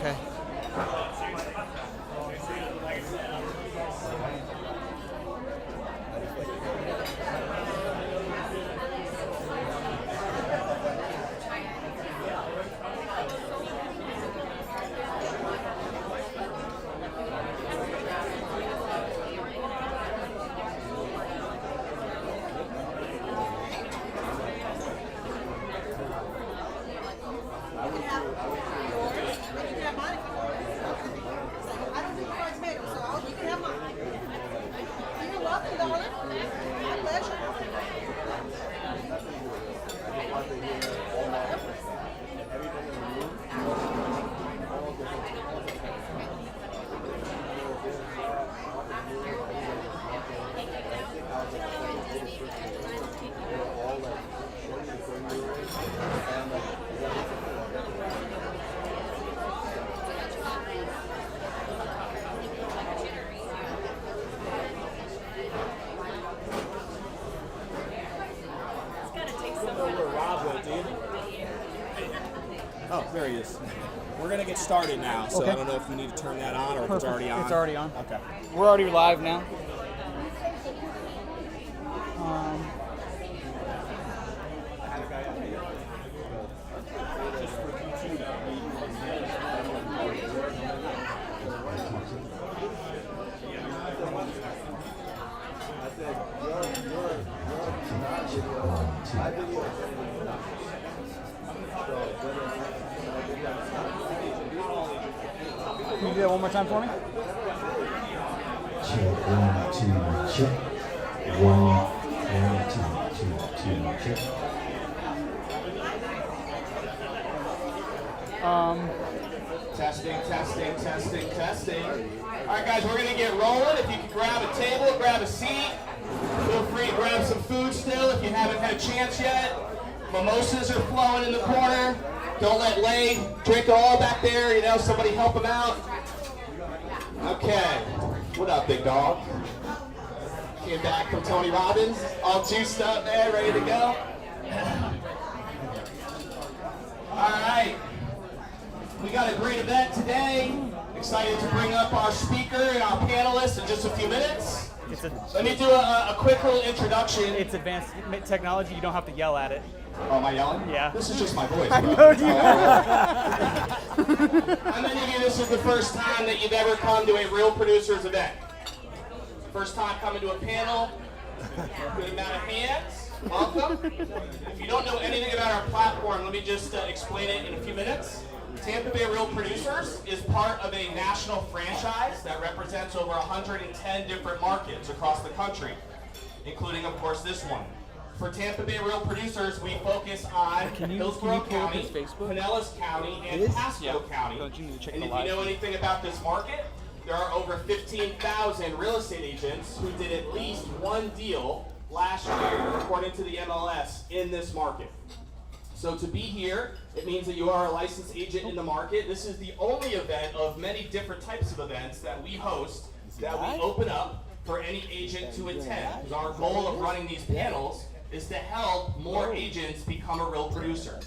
Okay. Oh, there he is. We're going to get started now, so Okay. I don't know if you need to turn that on or if it's already on. It's already on. Okay. We're already live now. Can you do that one more time for me? Check 1, 2, check. 1, 2, check. Testing. All right, guys, we're going to get rolling. If you can grab a table, grab a seat. Feel free to grab some food still if you haven't had a chance yet. Mimosas are flowing in the corner. Don't let Lay drink it all back there. You know, somebody help him out. Okay. What up, big dog? Came back from Tony Robbins. All juiced up there, ready to go. All right. We got a great event today. Excited to bring up our speaker and our panelists in just a few minutes. Let me do a quick little introduction. It's advanced technology. You don't have to yell at it. Oh, am I yelling? Yeah. This is just my voice. I bro. know you. How many of you, this is the first time that you've ever come to a Real Producers event? First time coming to a panel? Good amount of hands. Welcome. If you don't know anything about our platform, let me just explain it in a few minutes. Tampa Bay Real Producers is part of a national franchise that represents over 110 different markets across the country, including, of course, this one. For Tampa Bay Real Producers, we focus on Hillsborough County, Pinellas County, and Pasco County. And if you know anything about this market, there are over 15,000 real estate agents who did at least one deal last year, according to the MLS, in this market. So to be here, it means that you are a licensed agent in the market. This is the only event of many different types of events that we host that we open up for any agent to attend. Because our goal of running these panels is to help more agents become a real producer.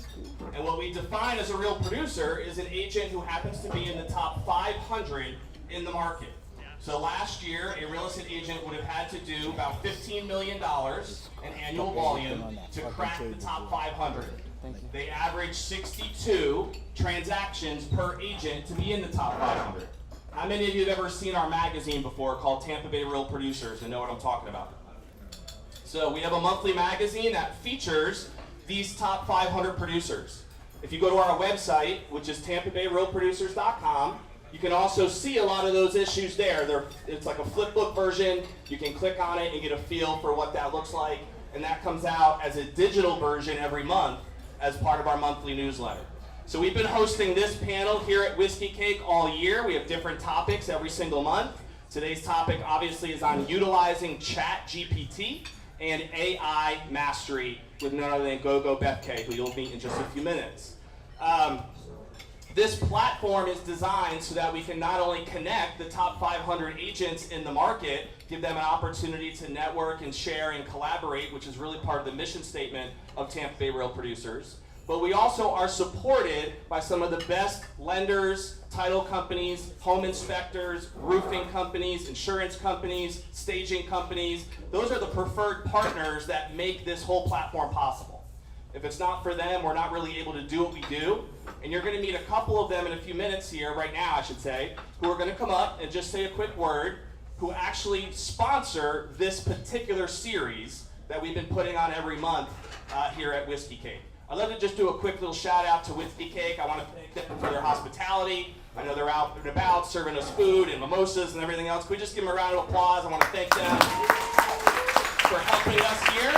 And what we define as a real producer is an agent who happens to be in the top 500 in the market. So last year, a real estate agent would have had to do about $15 million in annual volume to crack the top 500. They average 62 transactions per agent to be in the top 500. How many of you have ever seen our magazine before called Tampa Bay Real Producers and know what I'm talking about? So we have a monthly magazine that features these top 500 producers. If you go to our website, which is tampabayrealproducers.com, you can also see a lot of those issues there. It's like a flip book version. You can click on it and get a feel for what that looks like. And that comes out as a digital version every month as part of our monthly newsletter. So we've been hosting this panel here at Whiskey Cake all year. We have different topics every single month. Today's topic obviously is on utilizing Chat GPT and AI mastery with none other than Gogo Bethke, who you'll meet in just a few minutes. This platform is designed so that we can not only connect the top 500 agents in the market, give them an opportunity to network and share and collaborate, which is really part of the mission statement of Tampa Bay Real Producers, but we also are supported by some of the best lenders, title companies, home inspectors, roofing companies, insurance companies, staging companies. Those are the preferred partners that make this whole platform possible. If it's not for them, we're not really able to do what we do. And you're going to meet a couple of them in a few minutes here, right now I should say, who are going to come up and just say a quick word, who actually sponsor this particular series that we've been putting on every month here at Whiskey Cake. I'd love to just do a quick little shout out to Whiskey Cake. I want to thank them for their hospitality. I know they're out and about serving us food and mimosas and everything else. Can we just give them a round of applause? I want to thank them for helping us here.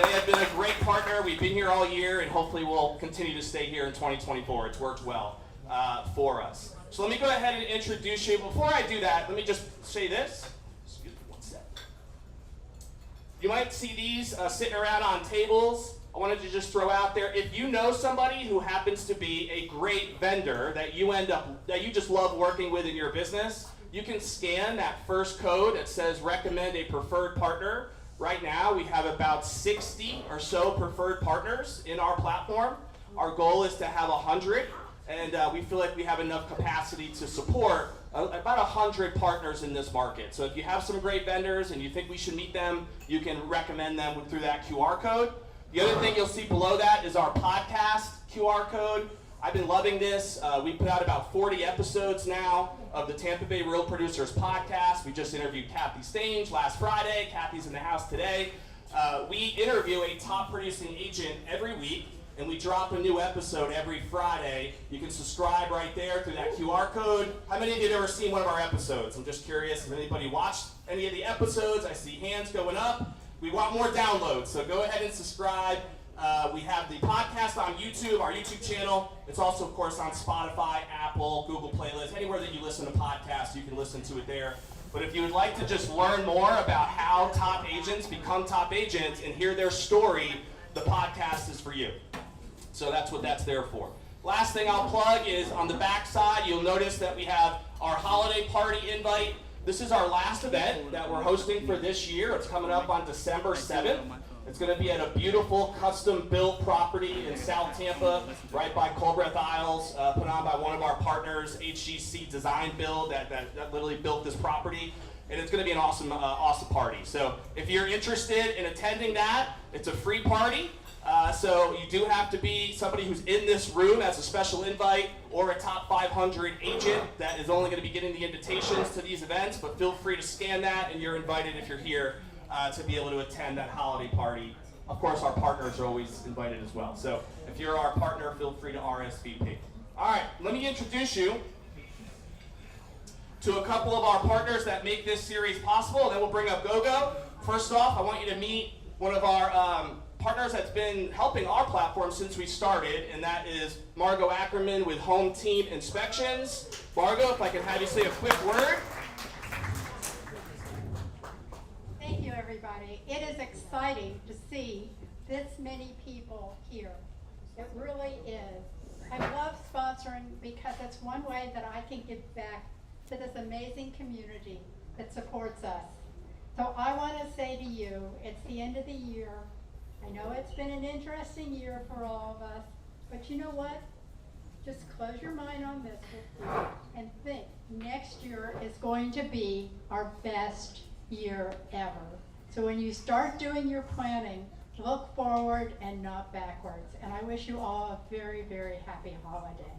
They have been a great partner. We've been here all year, and hopefully we'll continue to stay here in 2024. It's worked well for us. So let me go ahead and introduce you. Before I do that, let me just say this. Excuse me one sec. You might see these sitting around on tables. I wanted to just throw out there, if you know somebody who happens to be a great vendor that you just love working with in your business, you can scan that first code that says recommend a preferred partner. Right now, we have about 60 or so preferred partners in our platform. Our goal is to have 100, and we feel like we have enough capacity to support about 100 partners in this market. So if you have some great vendors and you think we should meet them, you can recommend them through that QR code. The other thing you'll see below that is our podcast QR code. I've been loving this. We put out about 40 episodes now of the Tampa Bay Real Producers podcast. We just interviewed Kathy Stange last Friday. Kathy's in the house today. We interview a top producing agent every week, and we drop a new episode every Friday. You can subscribe right there through that QR code. How many of you have ever seen one of our episodes? I'm just curious if anybody watched any of the episodes. I see hands going up. We want more downloads, so go ahead and subscribe. We have the podcast on YouTube, our YouTube channel. It's also, of course, on Spotify, Apple, Google Playlist, anywhere that you listen to podcasts, you can listen to it there. But if you would like to just learn more about how top agents become top agents and hear their story, the podcast is for you. So that's what that's there for. Last thing I'll plug is on the back side, you'll notice that we have our holiday party invite. This is our last event that we're hosting for this year. It's coming up on December 7th. It's going to be at a beautiful custom-built property in South Tampa, right by Colbreth Isles, put on by one of our partners, HGC Design Build, that literally built this property. And it's going to be an awesome party. So if you're interested in attending that, it's a free party. So you do have to be somebody who's in this room as a special invite or a top 500 agent that is only going to be getting the invitations to these events, but feel free to scan that and you're invited if you're here to be able to attend that holiday party. Of course, our partners are always invited as well. So if you're our partner, feel free to RSVP. All right, let me introduce you to a couple of our partners that make this series possible, and then we'll bring up Gogo. First off, I want you to meet one of our partners that's been helping our platform since we started, and that is Margot Ackerman with Home Team Inspections. Margot, if I can have you say a quick word. Thank you, everybody. It is exciting to see this many people here. It really is. I love sponsoring because it's one way that I can give back to this amazing community that supports us. So I want to say to you, it's the end of the year. I know it's been an interesting year for all of us, but you know what? Just close your mind on this and think next year is going to be our best year ever. So when you start doing your planning, look forward and not backwards. And I wish you all a very, very happy holiday.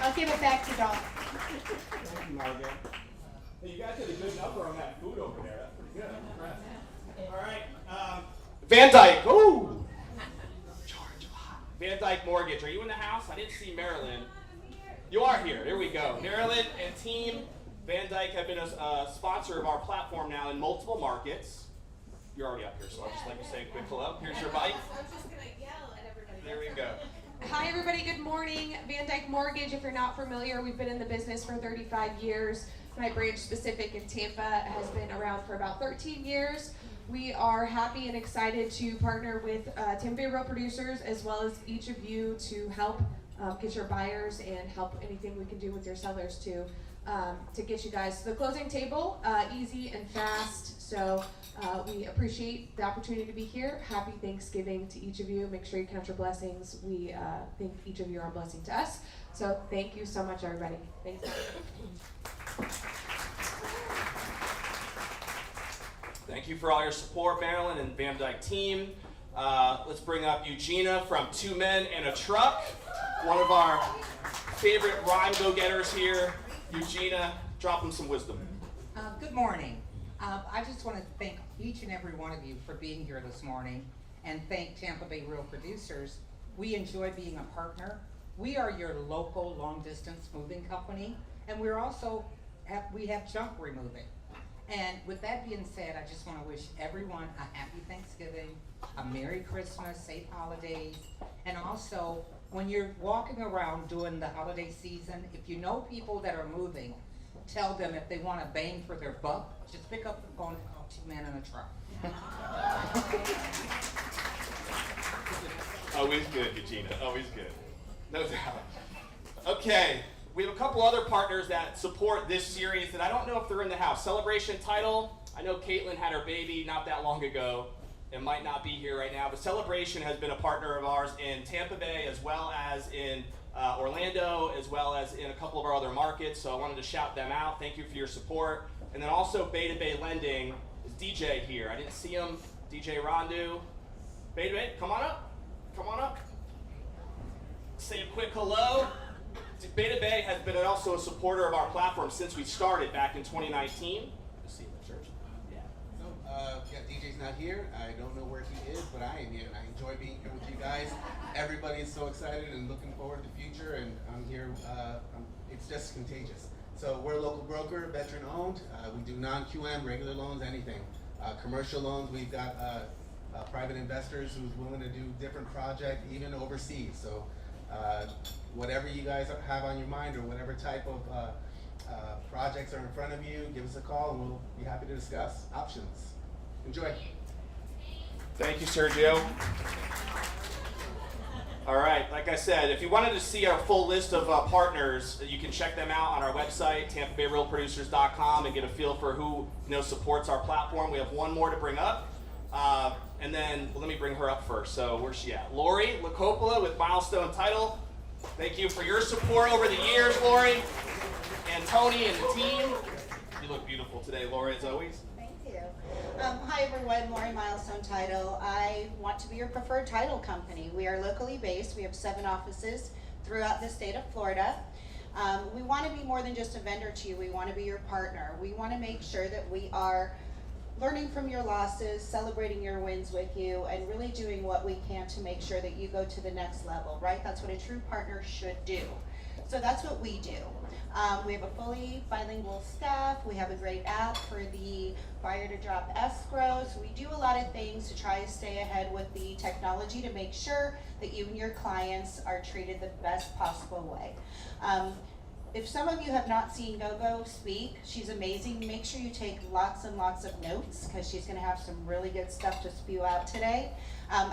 I'll give it back to Don. Thank you, Margot. Hey, you guys did a good number on that food over there. That's pretty good. I'm impressed. All right. Van Dyke. Ooh. Van Dyke Mortgage. Are you in the house? I didn't see Marilyn. You are here. There we go. Marilyn and team Van Dyke have been a sponsor of our platform now in multiple markets. You're already up here, so I'll just like to say a quick hello. Here's your bike. I'm just going to yell at everybody. There we go. Hi, everybody. Good morning. Van Dyke Mortgage. If you're not familiar, we've been in the business for 35 years. My branch specific in Tampa has been around for about 13 years. We are happy and excited to partner with Tampa Bay Real Producers as well as each of you to help get your buyers and help anything we can do with your sellers too. to get you guys to the closing table, easy and fast. So we appreciate the opportunity to be here. Happy Thanksgiving to each of you. Make sure you count your blessings. We think each of you are a blessing to us. So thank you so much, everybody. Thanks. Thank you for all your support, Marilyn and Van Dyke team. Let's bring up Eugenia from Two Men and a Truck, one of our favorite rhyme go-getters here. Eugenia, drop them some wisdom. Good morning. I just want to thank each and every one of you for being here this morning, and thank Tampa Bay Real Producers. We enjoy being a partner. We are your local long-distance moving company, and we're also we have junk removing. And with that being said, I just want to wish everyone a happy Thanksgiving, a Merry Christmas, safe holidays, and also when you're walking around during the holiday season, if you know people that are moving, tell them if they want to bang for their buck, just pick up the phone and call Two Men in a Truck. Always good, Eugenia, always good. No doubt. Okay, we have a couple other partners that support this series that I don't know if they're in the house. Celebration Title, I know Caitlin had her baby not that long ago and might not be here right now, but Celebration has been a partner of ours in Tampa Bay as well as in Orlando, as well as in a couple of our other markets, so I wanted to shout them out. Thank you for your support. And then also Beta Bay Lending is DJ here. I didn't see him. DJ Rondu. Beta Bay, come on up. Come on up. Say a quick hello. Beta Bay has been also a supporter of our platform since we started back in 2019. Let's see the church. Yeah. Yeah, DJ's not here. I don't know where he is, but I am here, and I enjoy being here with you guys. Everybody is so excited and looking forward to the future, and I'm here. It's just contagious. So we're a local broker, veteran owned. We do non-QM, regular loans, anything. Commercial loans, we've got private investors who's willing to do different projects, even overseas. So whatever you guys have on your mind or whatever type of projects are in front of you, give us a call and we'll be happy to discuss options. Enjoy. Thank you, Sergio. All right, like I said, if you wanted to see our full list of partners, you can check them out on our website, TampaBayRealProducers.com, and get a feel for who supports our platform. We have one more to bring up. And then, let me bring her up first. So where's she at? Lori Lacopola with Milestone Title. Thank you for your support over the years, Lori. And Tony and the team. You look beautiful today, Lori, as always. Thank you. Hi everyone, Lori Milestone Title. I want to be your preferred title company. We are locally based. We have 7 offices throughout the state of Florida. We want to be more than just a vendor to you. We want to be your partner. We want to make sure that we are learning from your losses, celebrating your wins with you, and really doing what we can to make sure that you go to the next level, right? That's what a true partner should do. So that's what we do. We have a fully bilingual staff. We have a great app for the buyer to drop escrow. So we do a lot of things to try to stay ahead with the technology to make sure that you and your clients are treated the best possible way. If some of you have not seen Gogo speak, she's amazing. Make sure you take lots and lots of notes because she's going to have some really good stuff to spew out today.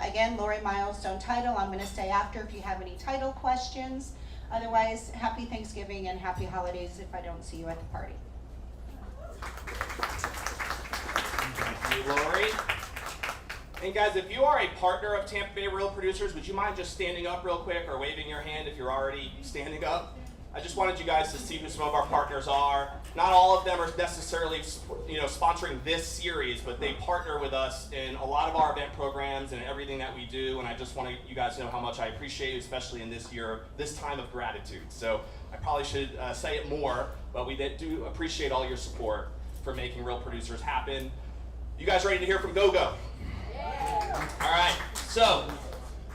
Again, Lori Milestone Title. I'm going to stay after if you have any title questions. Otherwise, happy Thanksgiving and happy holidays if I don't see you at the party. Thank you, Lori. And guys, if you are a partner of Tampa Bay Real Producers, would you mind just standing up real quick or waving your hand if you're already standing up? I just wanted you guys to see who some of our partners are. Not all of them are necessarily, sponsoring this series, but they partner with us in a lot of our event programs and everything that we do. And I just want you guys to know how much I appreciate you, especially in this year, this time of gratitude. So I probably should say it more, but we do appreciate all your support for making Real Producers happen. You guys ready to hear from Gogo? Yeah. All right. So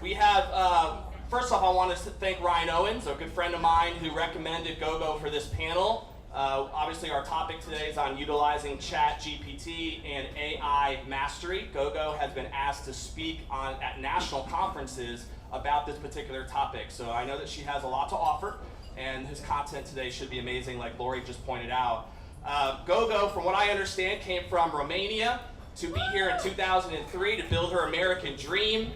we have. First off, I want to thank Ryan Owens, a good friend of mine who recommended Gogo for this panel. Obviously, our topic today is on utilizing Chat GPT and AI mastery. Gogo has been asked to speak at national conferences about this particular topic. So I know that she has a lot to offer, and his content today should be amazing, like Lori just pointed out. Gogo, from what I understand, came from Romania to be here in 2003 to build her American dream.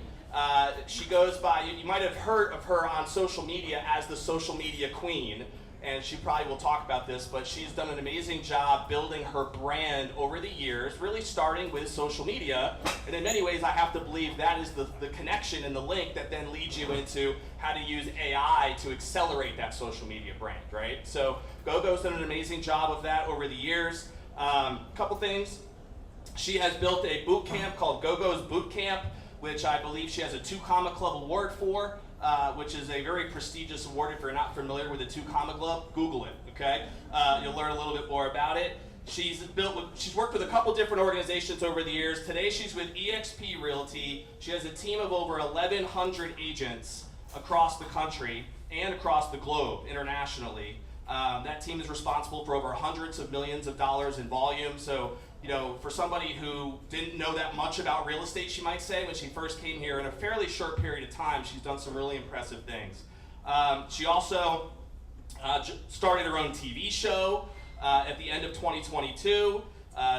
She goes by, you might have heard of her on social media as the social media queen. and she probably will talk about this, but she's done an amazing job building her brand over the years, really starting with social media. And in many ways, I have to believe that is the connection and the link that then leads you into how to use AI to accelerate that social media brand, right? So Gogo's done an amazing job of that over the years. Couple things. She has built a boot camp called Gogo's Boot Camp, which I believe she has a 2 Comma Club award for, which is a very prestigious award. If you're not familiar with the 2 Comma Club, Google it, okay? You'll learn a little bit more about it. She's worked with a couple different organizations over the years. Today she's with eXp Realty. She has a team of over 1,100 agents across the country and across the globe internationally. That team is responsible for over hundreds of millions of dollars in volume. So, you know, for somebody who didn't know that much about real estate, she might say, when she first came here, in a fairly short period of time, she's done some really impressive things. She also started her own TV show at the end of 2022.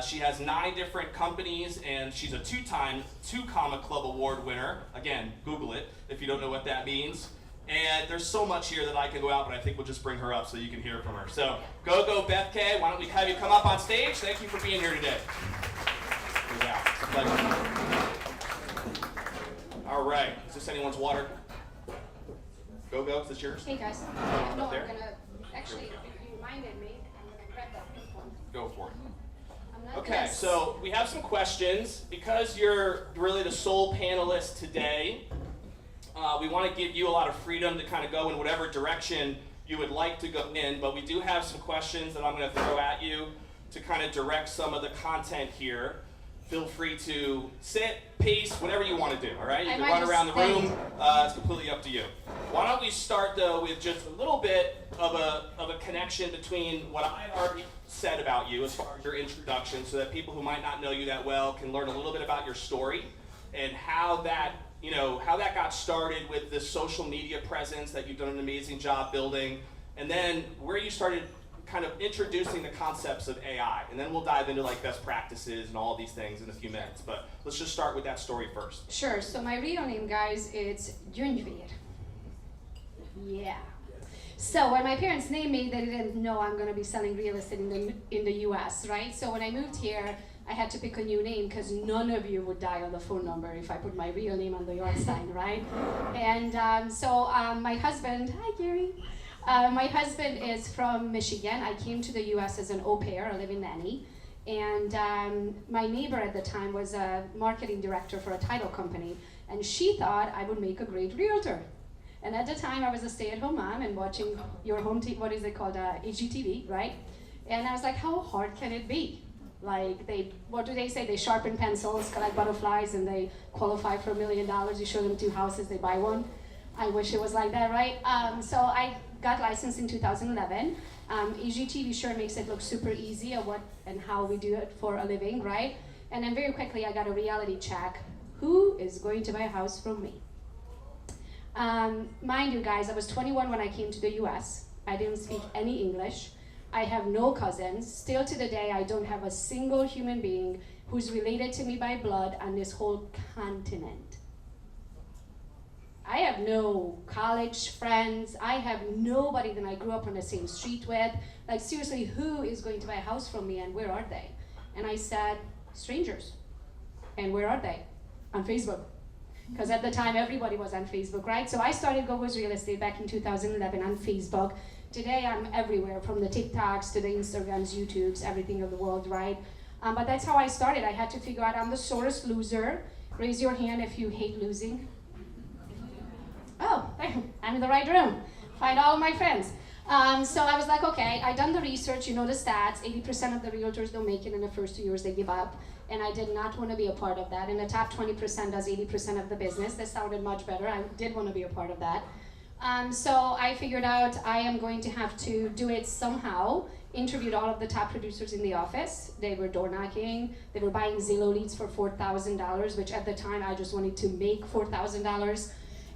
She has 9 different companies, and she's a 2-time 2 Comma Club award winner. Again, Google it if you don't know what that means. And there's so much here that I could go out, but I think we'll just bring her up so you can hear from her. So, Gogo Bethke, why don't we have you come up on stage? Thank you for being here today. Yeah, it's a pleasure. All right, is this anyone's water? Gogo, is this yours? Hey guys. Up No, there? I'm gonna, actually, if you reminded me, I'm gonna grab that pink one. Go for it. I'm not Okay, gonna so we have some questions. Because you're really the sole panelist today, we want to give you a lot of freedom to kind of go in whatever direction you would like to go in, but we do have some questions that I'm going to throw at you to kind of direct some of the content here. Feel free to sit, pace, whatever you want to do, all right? You I can might run just around the stand. room. It's completely up to you. Why don't we start, though, with just a little bit of a connection between what I already said about you as far as your introduction, so that people who might not know you that well can learn a little bit about your story and how that got started with this social media presence that you've done an amazing job building, and then where you started kind of introducing the concepts of AI. And then we'll dive into like best practices and all of these things in a few minutes. But let's just start with that story first. Sure, so my real name, guys, it's Junjvir. Yeah. So when my parents named me, they didn't know I'm gonna be selling real estate in the US, right? So when I moved here, I had to pick a new name because none of you would dial the phone number if I put my real name on the yard sign, right? And so my husband, hi Gary, my husband is from Michigan. I came to the US as an au pair, a living nanny. And my neighbor at the time was a marketing director for a title company. And she thought I would make a great realtor. And at the time I was a stay-at-home mom and watching your home TV, what is it called, HGTV, right? And I was like, how hard can it be? Like what do they say? They sharpen pencils, collect butterflies, and they qualify for $1 million. You show them 2 houses, they buy one. I wish it was like that, right? So I got licensed in 2011. HGTV sure makes it look super easy at what and how we do it for a living, right? And then very quickly I got a reality check. Who is going to buy a house from me? Mind you guys, I was 21 when I came to the US. I didn't speak any English. I have no cousins. Still to the day, I don't have a single human being who's related to me by blood on this whole continent. I have no college friends. I have nobody that I grew up on the same street with. Like seriously, who is going to buy a house from me and where are they? And I said, strangers. And where are they? On Facebook. Because at the time, everybody was on Facebook, right? So I started Gogo's Real Estate back in 2011 on Facebook. Today, I'm everywhere, from the TikToks to the Instagrams, YouTubes, everything of the world, right? But that's how I started. I had to figure out I'm the sorest loser. Raise your hand if you hate losing. Oh, I'm in the right room. Find all of my friends. So I was like, okay, I done the research, you know the stats. 80% of the realtors don't make it in the first 2 years, they give up. And I did not want to be a part of that. And the top 20% does 80% of the business. That sounded much better. I did want to be a part of that. So I figured out I am going to have to do it somehow. Interviewed all of the top producers in the office. They were door knocking. They were buying Zillow leads for $4,000, which at the time I just wanted to make $4,000.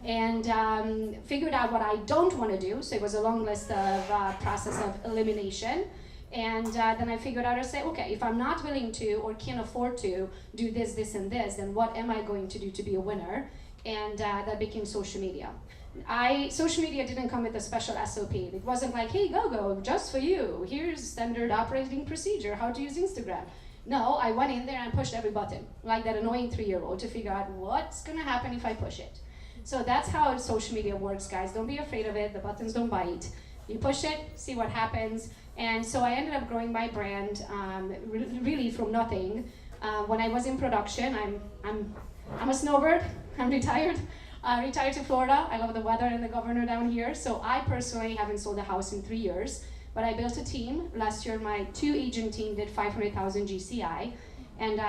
And figured out what I don't want to do. So it was a long list of process of elimination. And then I figured out, I said, okay, if I'm not willing to or can't afford to do this, this, and this, then what am I going to do to be a winner? And that became social media. social media didn't come with a special SOP. It wasn't like, hey, Gogo, just for you, here's standard operating procedure, how to use Instagram. No, I went in there and pushed every button, like that annoying 3-year-old, to figure out what's gonna happen if I push it. So that's how social media works, guys. Don't be afraid of it, the buttons don't bite. You push it, see what happens. And so I ended up growing my brand really from nothing. When I was in production, I'm a snowbird, I'm retired. Retired to Florida. I love the weather and the governor down here. So I personally haven't sold a house in 3 years, but I built a team. Last year, my 2-agent team did 500,000 GCI. And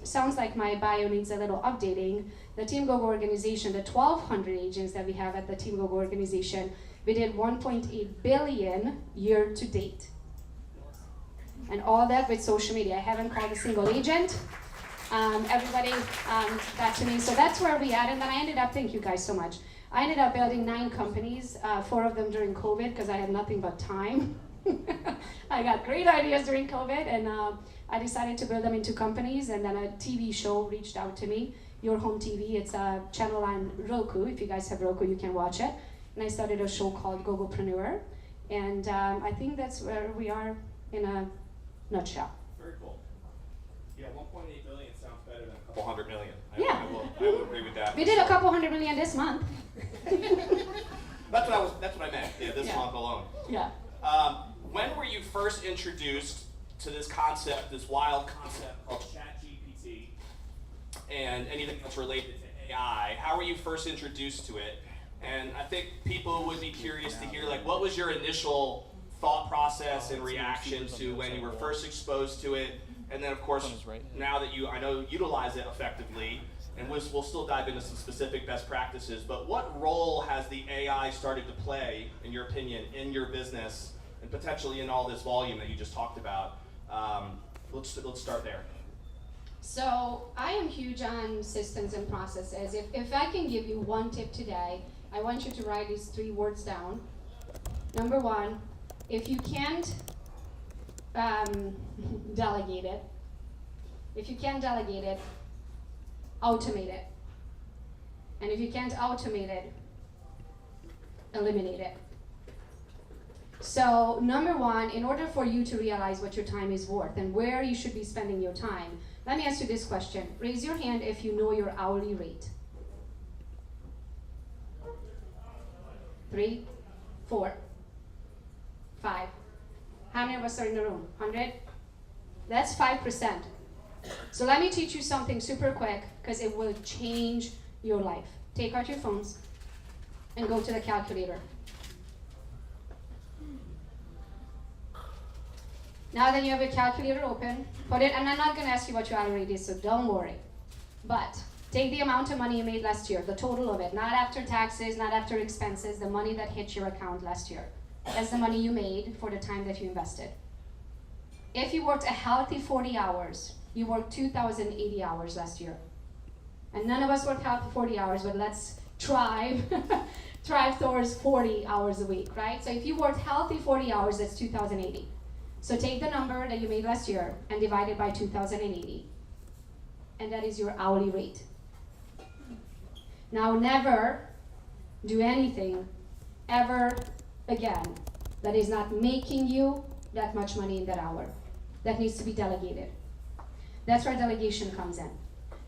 sounds like my bio needs a little updating. The Team Gogo organization, the 1,200 agents that we have at the Team Gogo organization, we did 1.8 billion year to date. And all that with social media. I haven't called a single agent. Everybody got to me. So that's where we at. And then I ended up, thank you guys so much. I ended up building 9 companies, 4 of them during COVID because I had nothing but time. I got great ideas during COVID, and I decided to build them into companies. And then a TV show reached out to me, Your Home TV. It's a channel on Roku. If you guys have Roku, you can watch it. And I started a show called Gogopreneur. And I think that's where we are in a nutshell. Very cool. Yeah, 1.8 billion sounds better than a couple hundred million. Yeah. I will agree with that. We did a couple $100 million this month. That's what I meant. Yeah, this month alone. Yeah. When were you first introduced to this concept, this wild concept called Chat GPT, and anything that's related to AI? How were you first introduced to it? And I think people would be curious to hear, like, what was your initial thought process and reaction to when you were first exposed to it? And then, of course, now that I know utilize it effectively, and we'll still dive into some specific best practices, but what role has the AI started to play, in your opinion, in your business, and potentially in all this volume that you just talked about? Let's start there. So I am huge on systems and processes. If I can give you one tip today, I want you to write these 3 words down. Number 1, if you can't delegate it, automate it. And if you can't automate it, eliminate it. So number 1, in order for you to realize what your time is worth and where you should be spending your time, let me ask you this question. Raise your hand if you know your hourly rate. 3, 4, 5. How many of us are in the room? 100? That's 5%. So let me teach you something super quick because it will change your life. Take out your phones and go to the calculator. Now that you have your calculator open, put it, and I'm not going to ask you what your hourly rate is, so don't worry. But take the amount of money you made last year, the total of it, not after taxes, not after expenses, the money that hit your account last year. That's the money you made for the time that you invested. If you worked a healthy 40 hours, you worked 2,080 hours last year. And none of us worked healthy 40 hours, but let's thrive towards 40 hours a week, right? So if you worked healthy 40 hours, that's 2,080. So take the number that you made last year and divide it by 2,080. And that is your hourly rate. Now never do anything ever again that is not making you that much money in that hour. That needs to be delegated. That's where delegation comes in.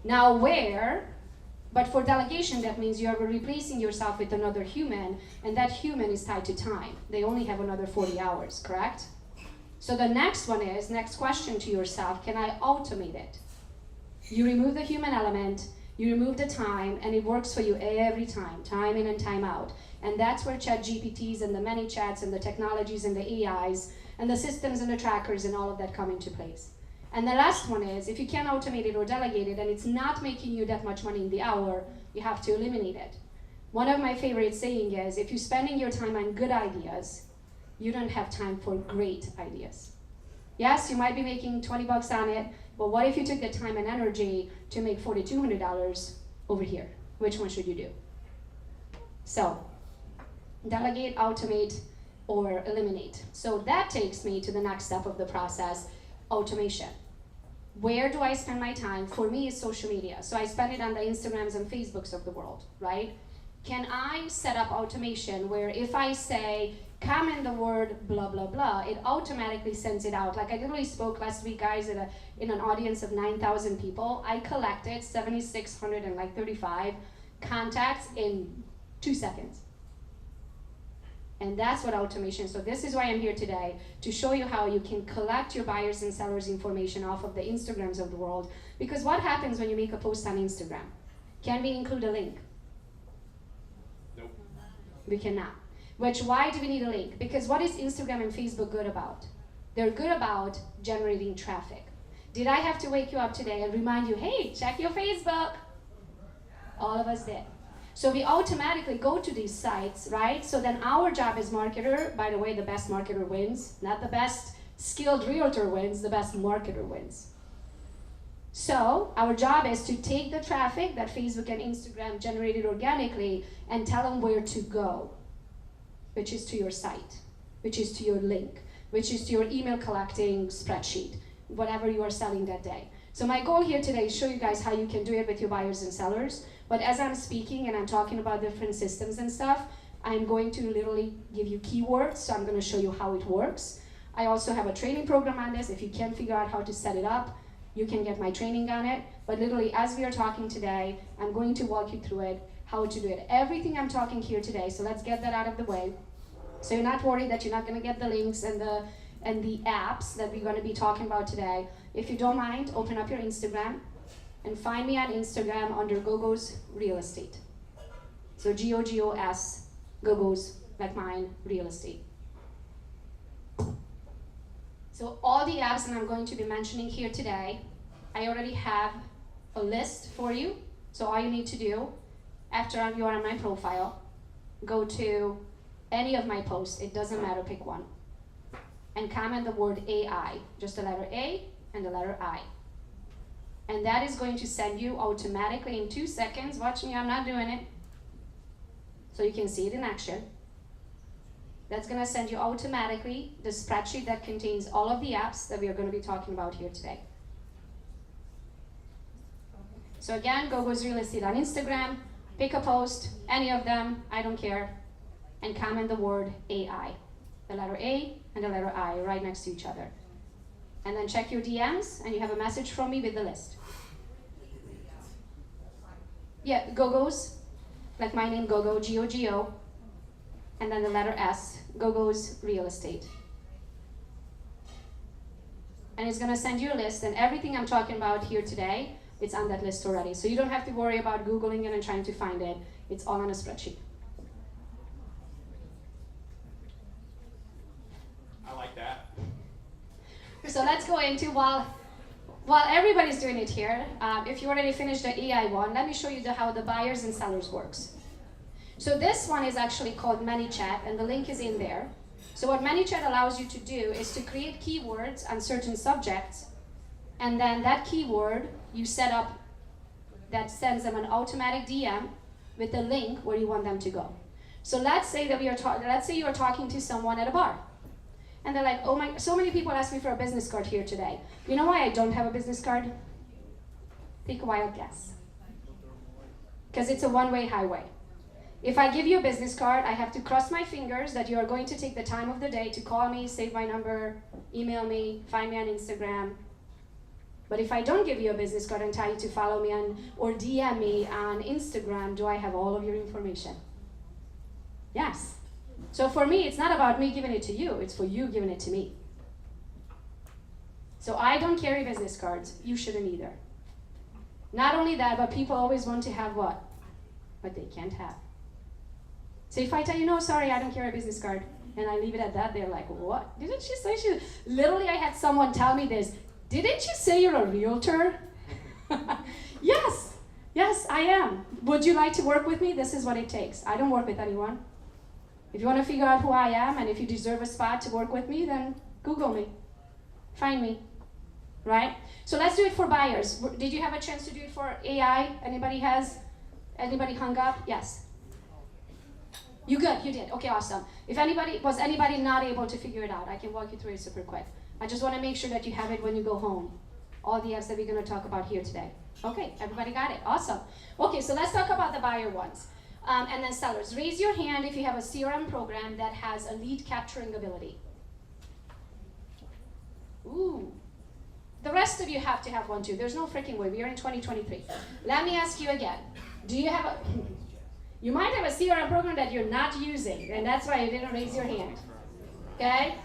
Now but for delegation, that means you are replacing yourself with another human, and that human is tied to time. They only have another 40 hours, correct? So the next question to yourself, can I automate it? You remove the human element, you remove the time, and it works for you every time in and time out. And that's where Chat GPTs and the many chats and the technologies and the AIs and the systems and the trackers and all of that come into place. And the last one is, if you can't automate it or delegate it and it's not making you that much money in the hour, you have to eliminate it. One of my favorite saying is, if you're spending your time on good ideas, you don't have time for great ideas. Yes, you might be making 20 bucks on it, but what if you took the time and energy to make $4,200 over here? Which one should you do? So, delegate, automate, or eliminate. So that takes me to the next step of the process, automation. Where do I spend my time? For me, it's social media. So I spend it on the Instagrams and Facebooks of the world, right? can I set up automation where if I say, comment the word blah, blah, blah, it automatically sends it out. Like I literally spoke last week, guys, in an audience of 9,000 people. I collected 7,635 contacts in 2 seconds. And that's what automation is. So this is why I'm here today, to show you how you can collect your buyers and sellers information off of the Instagrams of the world. Because what happens when you make a post on Instagram? Can we include a link? Nope. We cannot. Why do we need a link? Because what is Instagram and Facebook good about? They're good about generating traffic. Did I have to wake you up today and remind you, hey, check your Facebook? All of us did. So we automatically go to these sites, right? So then our job as marketer, by the way, the best marketer wins, not the best skilled realtor wins, the best marketer wins. So our job is to take the traffic that Facebook and Instagram generated organically and tell them where to go, which is to your site, which is to your link, which is to your email collecting spreadsheet, whatever you are selling that day. So my goal here today is show you guys how you can do it with your buyers and sellers. But as I'm speaking and I'm talking about different systems and stuff, I'm going to literally give you keywords, so I'm going to show you how it works. I also have a training program on this. If you can't figure out how to set it up, you can get my training on it. But literally, as we are talking today, I'm going to walk you through it, how to do it. Everything I'm talking here today, so let's get that out of the way. So you're not worried that you're not going to get the links and the apps that we're going to be talking about today. If you don't mind, open up your Instagram and find me on Instagram under Gogo's Real Estate. So G-O-G-O-S, Gogo's, like mine, Real Estate. So all the apps that I'm going to be mentioning here today, I already have a list for you. So all you need to do, after you are on my profile, go to any of my posts, it doesn't matter, pick one, and comment the word AI, just the letter A and the letter I. And that is going to send you automatically in 2 seconds. Watch me, I'm not doing it. So you can see it in action. That's going to send you automatically the spreadsheet that contains all of the apps that we are going to be talking about here today. So again, Gogo's Real Estate on Instagram. Pick a post, any of them, I don't care, and comment the word AI. The letter A and the letter I right next to each other. And then check your DMs, and you have a message from me with the list. Yeah, Gogo's, like my name, Gogo, G-O-G-O, and then the letter S, Gogo's Real Estate. And it's gonna send you a list, and everything I'm talking about here today, it's on that list already. So you don't have to worry about Googling it and trying to find it. It's all on a spreadsheet. I like that. So let's go into, while everybody's doing it here, if you already finished the AI one, let me show you how the buyers and sellers works. So this one is actually called ManyChat, and the link is in there. So what ManyChat allows you to do is to create keywords on certain subjects, and then that keyword you set up that sends them an automatic DM with the link where you want them to go. So let's say that let's say you are talking to someone at a bar. And they're like, oh my, so many people ask me for a business card here today. You know why I don't have a business card? Take a wild guess. Because it's a one-way highway. If I give you a business card, I have to cross my fingers that you are going to take the time of the day to call me, save my number, email me, find me on Instagram. But if I don't give you a business card and tell you to follow me on or DM me on Instagram, do I have all of your information? Yes. So for me, it's not about me giving it to you, it's for you giving it to me. So I don't carry business cards, you shouldn't either. Not only that, but people always want to have what? What they can't have. So if I tell you, no, sorry, I don't carry a business card, and I leave it at that, they're like, what? Didn't she say she... Literally, I had someone tell me this. Didn't you say you're a realtor? Yes, I am. Would you like to work with me? This is what it takes. I don't work with anyone. If you want to figure out who I am and if you deserve a spot to work with me, then Google me. Find me. Right? So let's do it for buyers. Did you have a chance to do it for AI? Anybody has? Anybody hung up? Yes. You good? You did. Okay, awesome. If anybody not able to figure it out, I can walk you through it super quick. I just want to make sure that you have it when you go home. All the apps that we're going to talk about here today. Okay, everybody got it. Awesome. Okay, so let's talk about the buyer ones. And then sellers. Raise your hand if you have a CRM program that has a lead capturing ability. Ooh. The rest of you have to have one too. There's no freaking way. We are in 2023. Let me ask you again. Do you have a... You might have a CRM program that you're not using, and that's why you didn't raise your hand. Okay?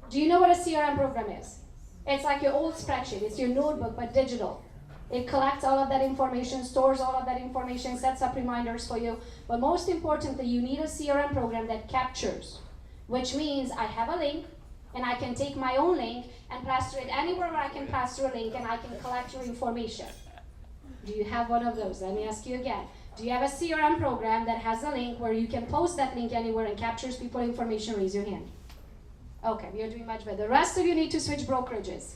Do you know what a CRM program is? It's like your old spreadsheet. It's your notebook, but digital. It collects all of that information, stores all of that information, sets up reminders for you. But most importantly, you need a CRM program that captures, which means I have a link, and I can take my own link and pass through it anywhere where I can pass through a link, and I can collect your information. Do you have one of those? Let me ask you again. Do you have a CRM program that has a link where you can post that link anywhere and captures people's information? Raise your hand. Okay, you're doing much better. The rest of you need to switch brokerages.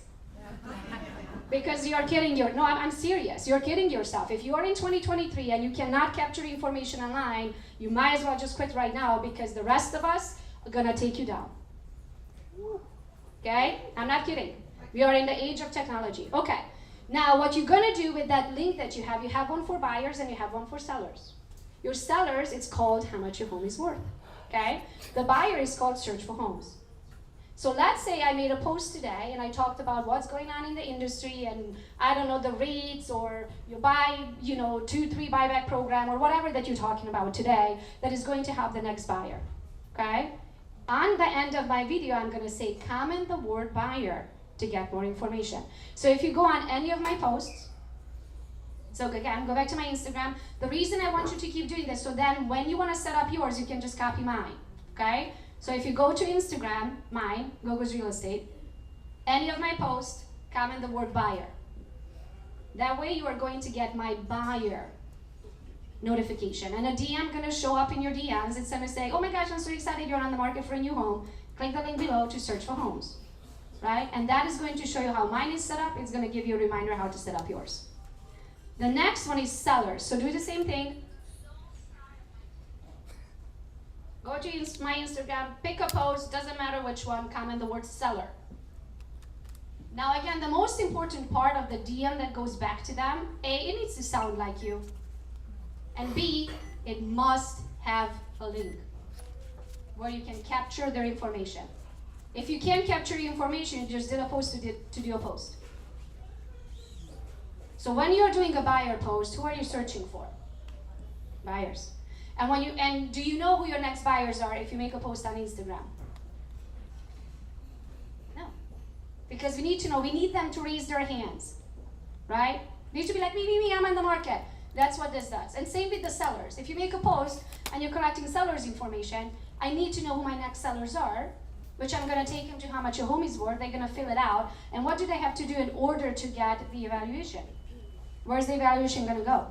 Because you're kidding no, I'm serious. You're kidding yourself. If you are in 2023 and you cannot capture information online, you might as well just quit right now, because the rest of us are gonna take you down. Okay? I'm not kidding. We are in the age of technology. Okay. Now, what you're gonna do with that link that you have one for buyers and you have one for sellers. Your sellers, it's called how much your home is worth. Okay? The buyer is called search for homes. So let's say I made a post today and I talked about what's going on in the industry and I don't know, the rates, or you buy, 2-3 buyback program or whatever that you're talking about today that is going to have the next buyer. Okay? On the end of my video, I'm gonna say comment the word buyer to get more information. So if you go on any of my posts, so again, go back to my Instagram. The reason I want you to keep doing this, so then when you want to set up yours, you can just copy mine, okay? So if you go to Instagram, mine, Gogo's Real Estate, any of my posts, comment the word buyer. That way you are going to get my buyer notification. And a DM gonna show up in your DMs. It's gonna say, oh my gosh, I'm so excited you're on the market for a new home. Click the link below to search for homes. Right? And that is going to show you how mine is set up. It's going to give you a reminder how to set up yours. The next one is sellers. So do the same thing. Go to my Instagram, pick a post, doesn't matter which one, comment the word seller. Now again, the most important part of the DM that goes back to them, A, it needs to sound like you. And B, it must have a link where you can capture their information. If you can't capture your information, you just did a post to do a post. So when you're doing a buyer post, who are you searching for? Buyers. And do you know who your next buyers are if you make a post on Instagram? No. Because we need to know, we need them to raise their hands, right? They need to be like, me, I'm on the market. That's what this does. And same with the sellers. If you make a post and you're collecting sellers information, I need to know who my next sellers are, which I'm going to take them to how much your home is worth. They're going to fill it out. And what do they have to do in order to get the evaluation? Where's the evaluation going to go?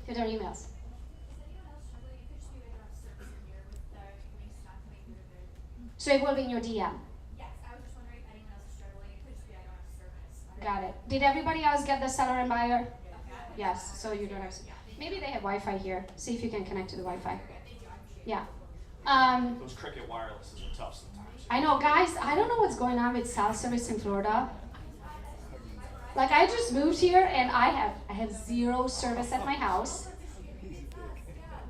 To their emails. So it will be in your DM. Yes, I was just wondering if anyone else is struggling. It could just be I don't have service. Got it. Did everybody else get the seller and buyer? Yes, so you don't have. Maybe they have Wi-Fi here. See if you can connect to the Wi-Fi. Yeah. Those Cricket wirelesses are tough sometimes. I know, guys. I don't know what's going on with cell service in Florida. Like, I just moved here and I have zero service at my house.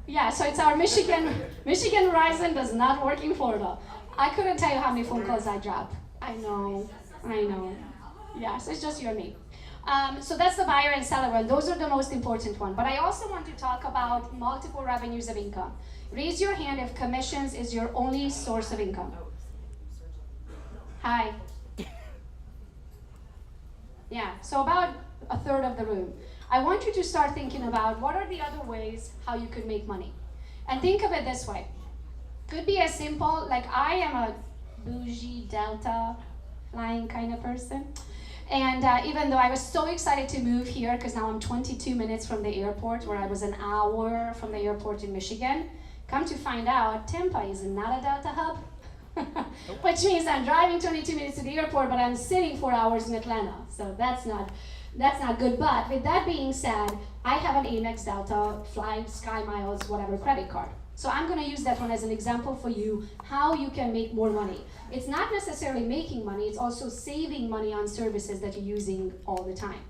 Yeah, so it's our Michigan Verizon does not work in Florida. I couldn't tell you how many phone calls I dropped. I know. Yeah, so it's just you and me. So that's the buyer and seller one. Those are the most important one. But I also want to talk about multiple revenues of income. Raise your hand if commissions is your only source of income. Hi. Yeah, so about a third of the room. I want you to start thinking about what are the other ways how you could make money. And think of it this way. Could be as simple, like I am a bougie Delta flying kind of person. And even though I was so excited to move here, because now I'm 22 minutes from the airport, where I was an hour from the airport in Michigan, come to find out, Tampa is not a Delta hub, which means I'm driving 22 minutes to the airport, but I'm sitting 4 hours in Atlanta. So that's not good. But with that being said, I have an Amex Delta Fly Sky Miles whatever credit card. So I'm going to use that one as an example for you how you can make more money. It's not necessarily making money, it's also saving money on services that you're using all the time.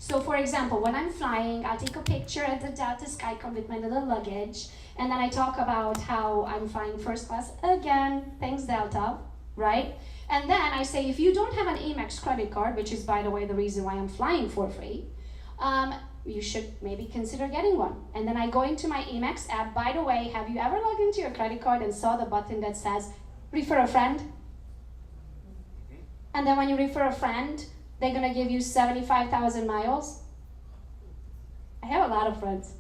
So for example, when I'm flying, I'll take a picture at the Delta Skycom with my little luggage, and then I talk about how I'm flying first class again, thanks Delta, right? And then I say, if you don't have an Amex credit card, which is, by the way, the reason why I'm flying for free, you should maybe consider getting one. And then I go into my Amex app. By the way, have you ever logged into your credit card and saw the button that says, refer a friend? And then when you refer a friend, they're gonna give you 75,000 miles. I have a lot of friends,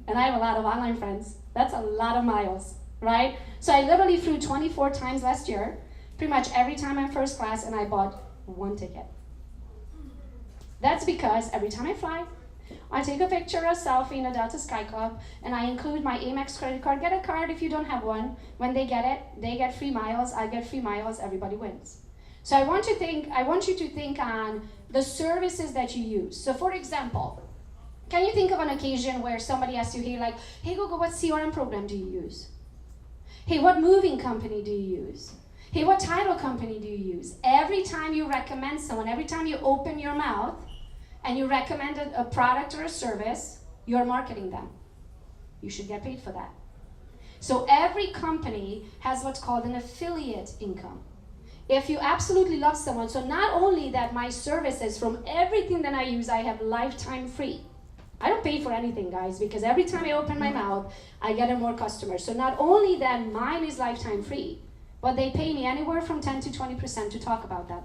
and I have a lot of online friends. That's a lot of miles, right? So I literally flew 24 times last year, pretty much every time I'm first class, and I bought one ticket. That's because every time I fly, I take a picture, a selfie in a Delta Sky Club, and I include my Amex credit card. Get a card if you don't have one. When they get it, they get free miles, I get free miles, everybody wins. So I want you to think on the services that you use. So for example, can you think of an occasion where somebody asks you, hey Gogo, what CRM program do you use? Hey, what moving company do you use? Hey, what title company do you use? Every time you recommend someone, every time you open your mouth and you recommend a product or a service, you're marketing them. You should get paid for that. So every company has what's called an affiliate income. If you absolutely love someone, so not only that my services from everything that I use, I have lifetime free. I don't pay for anything, guys, because every time I open my mouth, I get more customers. So not only that mine is lifetime free, but they pay me anywhere from 10 to 20% to talk about that.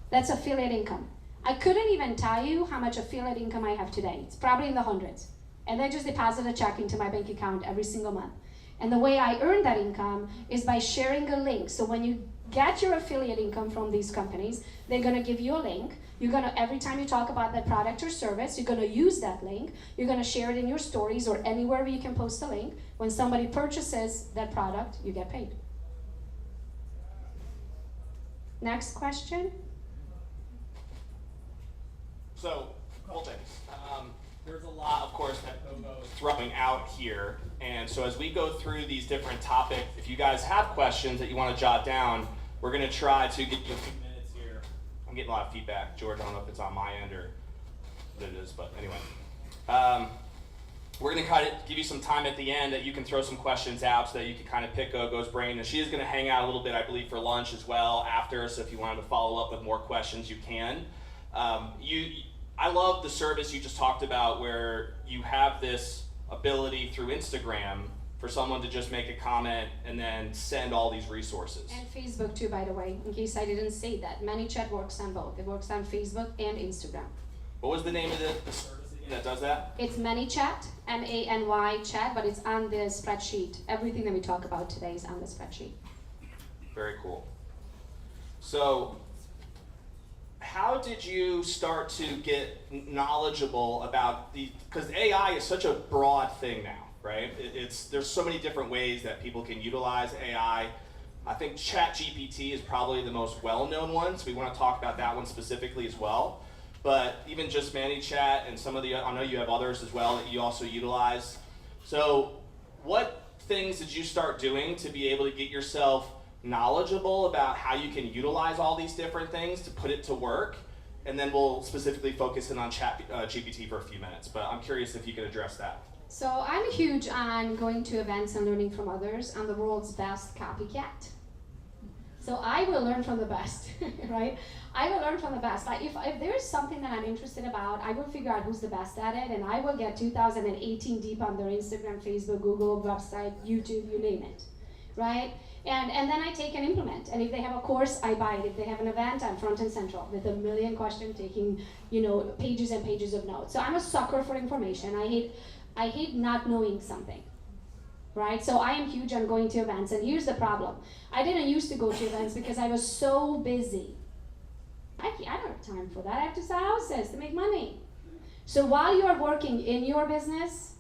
That's affiliate income. I couldn't even tell you how much affiliate income I have today. It's probably in the hundreds. And they just deposit a check into my bank account every single month. And the way I earn that income is by sharing a link. So when you get your affiliate income from these companies, they're gonna give you a link. You're gonna, every time you talk about that product or service, you're gonna use that link. You're gonna share it in your stories or anywhere where you can post a link. When somebody purchases that product, you get paid. Next question. So, couple things. There's a lot, of course, that Gogo is throwing out here. And so as we go through these different topics, if you guys have questions that you want to jot down, we're going to try to get you a few minutes here. I'm getting a lot of feedback, George. I don't know if it's on my end or what it is, but anyway. We're going to kind of give you some time at the end that you can throw some questions out so that you can kind of pick Gogo's brain. And she is going to hang out a little bit, I believe, for lunch as well after. So if you wanted to follow up with more questions, you can. I love the service you just talked about where you have this ability through Instagram for someone to just make a comment and then send all these resources. And Facebook too, by the way, in case I didn't say that. ManyChat works on both. It works on Facebook and Instagram. What was the name of the service that does that? It's ManyChat, M-A-N-Y chat, but it's on the spreadsheet. Everything that we talk about today is on the spreadsheet. Very cool. So, how did you start to get knowledgeable about because AI is such a broad thing now, right? There's so many different ways that people can utilize AI. I think Chat GPT is probably the most well-known one, so we want to talk about that one specifically as well. But even just ManyChat and some of I know you have others as well that you also utilize. So what things did you start doing to be able to get yourself knowledgeable about how you can utilize all these different things to put it to work? And then we'll specifically focus in on Chat GPT for a few minutes, but I'm curious if you could address that. So I'm huge on going to events and learning from others. I'm the world's best copycat. So I will learn from the best, right? I will learn from the best. Like if there is something that I'm interested about, I will figure out who's the best at it, and I will get 2018 deep on their Instagram, Facebook, Google, website, YouTube, you name it, right? And then I take and implement. And if they have a course, I buy it. If they have an event, I'm front and central with a million questions, taking pages and pages of notes. So I'm a sucker for information. I hate not knowing something. Right? So I am huge on going to events, and here's the problem. I didn't used to go to events because I was so busy. I don't have time for that. I have to sell houses to make money. So while you are working in your business,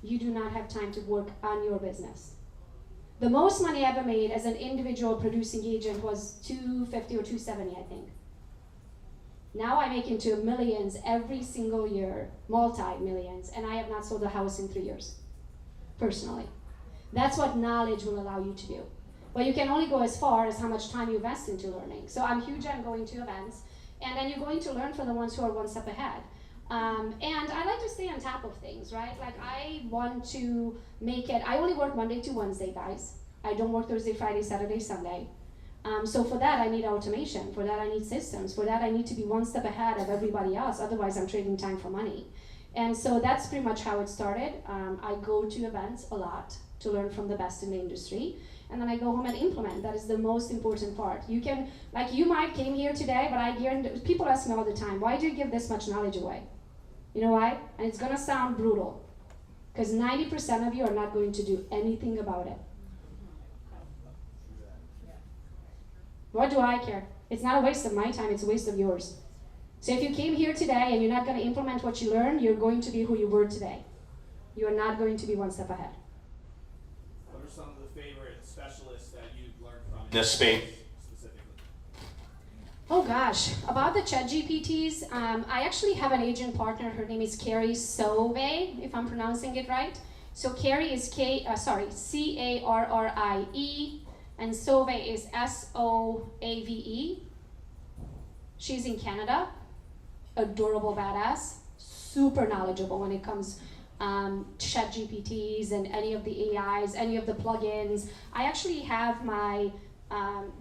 you do not have time to work on your business. The most money I ever made as an individual producing agent was $250 or $270, I think. Now I make into millions every single year, multi-millions, and I have not sold a house in 3 years, personally. That's what knowledge will allow you to do. But you can only go as far as how much time you invest into learning. So I'm huge on going to events, and then you're going to learn from the ones who are one step ahead. And I like to stay on top of things, right? Like I want to make it, I only work Monday to Wednesday, guys. I don't work Thursday, Friday, Saturday, Sunday. So for that, I need automation. For that, I need systems. For that, I need to be one step ahead of everybody else. Otherwise, I'm trading time for money. And so that's pretty much how it started. I go to events a lot to learn from the best in the industry. And then I go home and implement. That is the most important part. You can, like you might came here today, but I guarantee, people ask me all the time, why do you give this much knowledge away? You know why? And it's gonna sound brutal, because 90% of you are not going to do anything about it. What do I care? It's not a waste of my time, it's a waste of yours. So if you came here today and you're not gonna implement what you learned, you're going to be who you were today. You are not going to be one step ahead. What are some of the favorite specialists that you've learned from in This space. specifically? Oh gosh, about the Chat GPTs, I actually have an agent partner. Her name is Carrie Sove, if I'm pronouncing it right. So Carrie is C-A-R-R-I-E, and Sove is S-O-A-V-E. She's in Canada, adorable badass, super knowledgeable when it comes Chat GPTs and any of the AIs, any of the plugins. I actually have my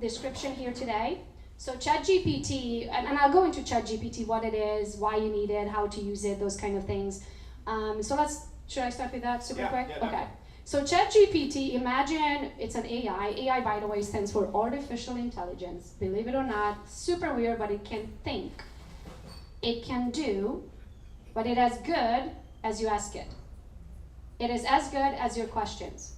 description here today. So Chat GPT, and I'll go into Chat GPT, what it is, why you need it, how to use it, those kind of things. Should I start with that super quick? Yeah, okay. So Chat GPT, imagine it's an AI. AI, by the way, stands for artificial intelligence. Believe it or not, super weird, but it can think. It can do, but it as good as you ask it. It is as good as your questions.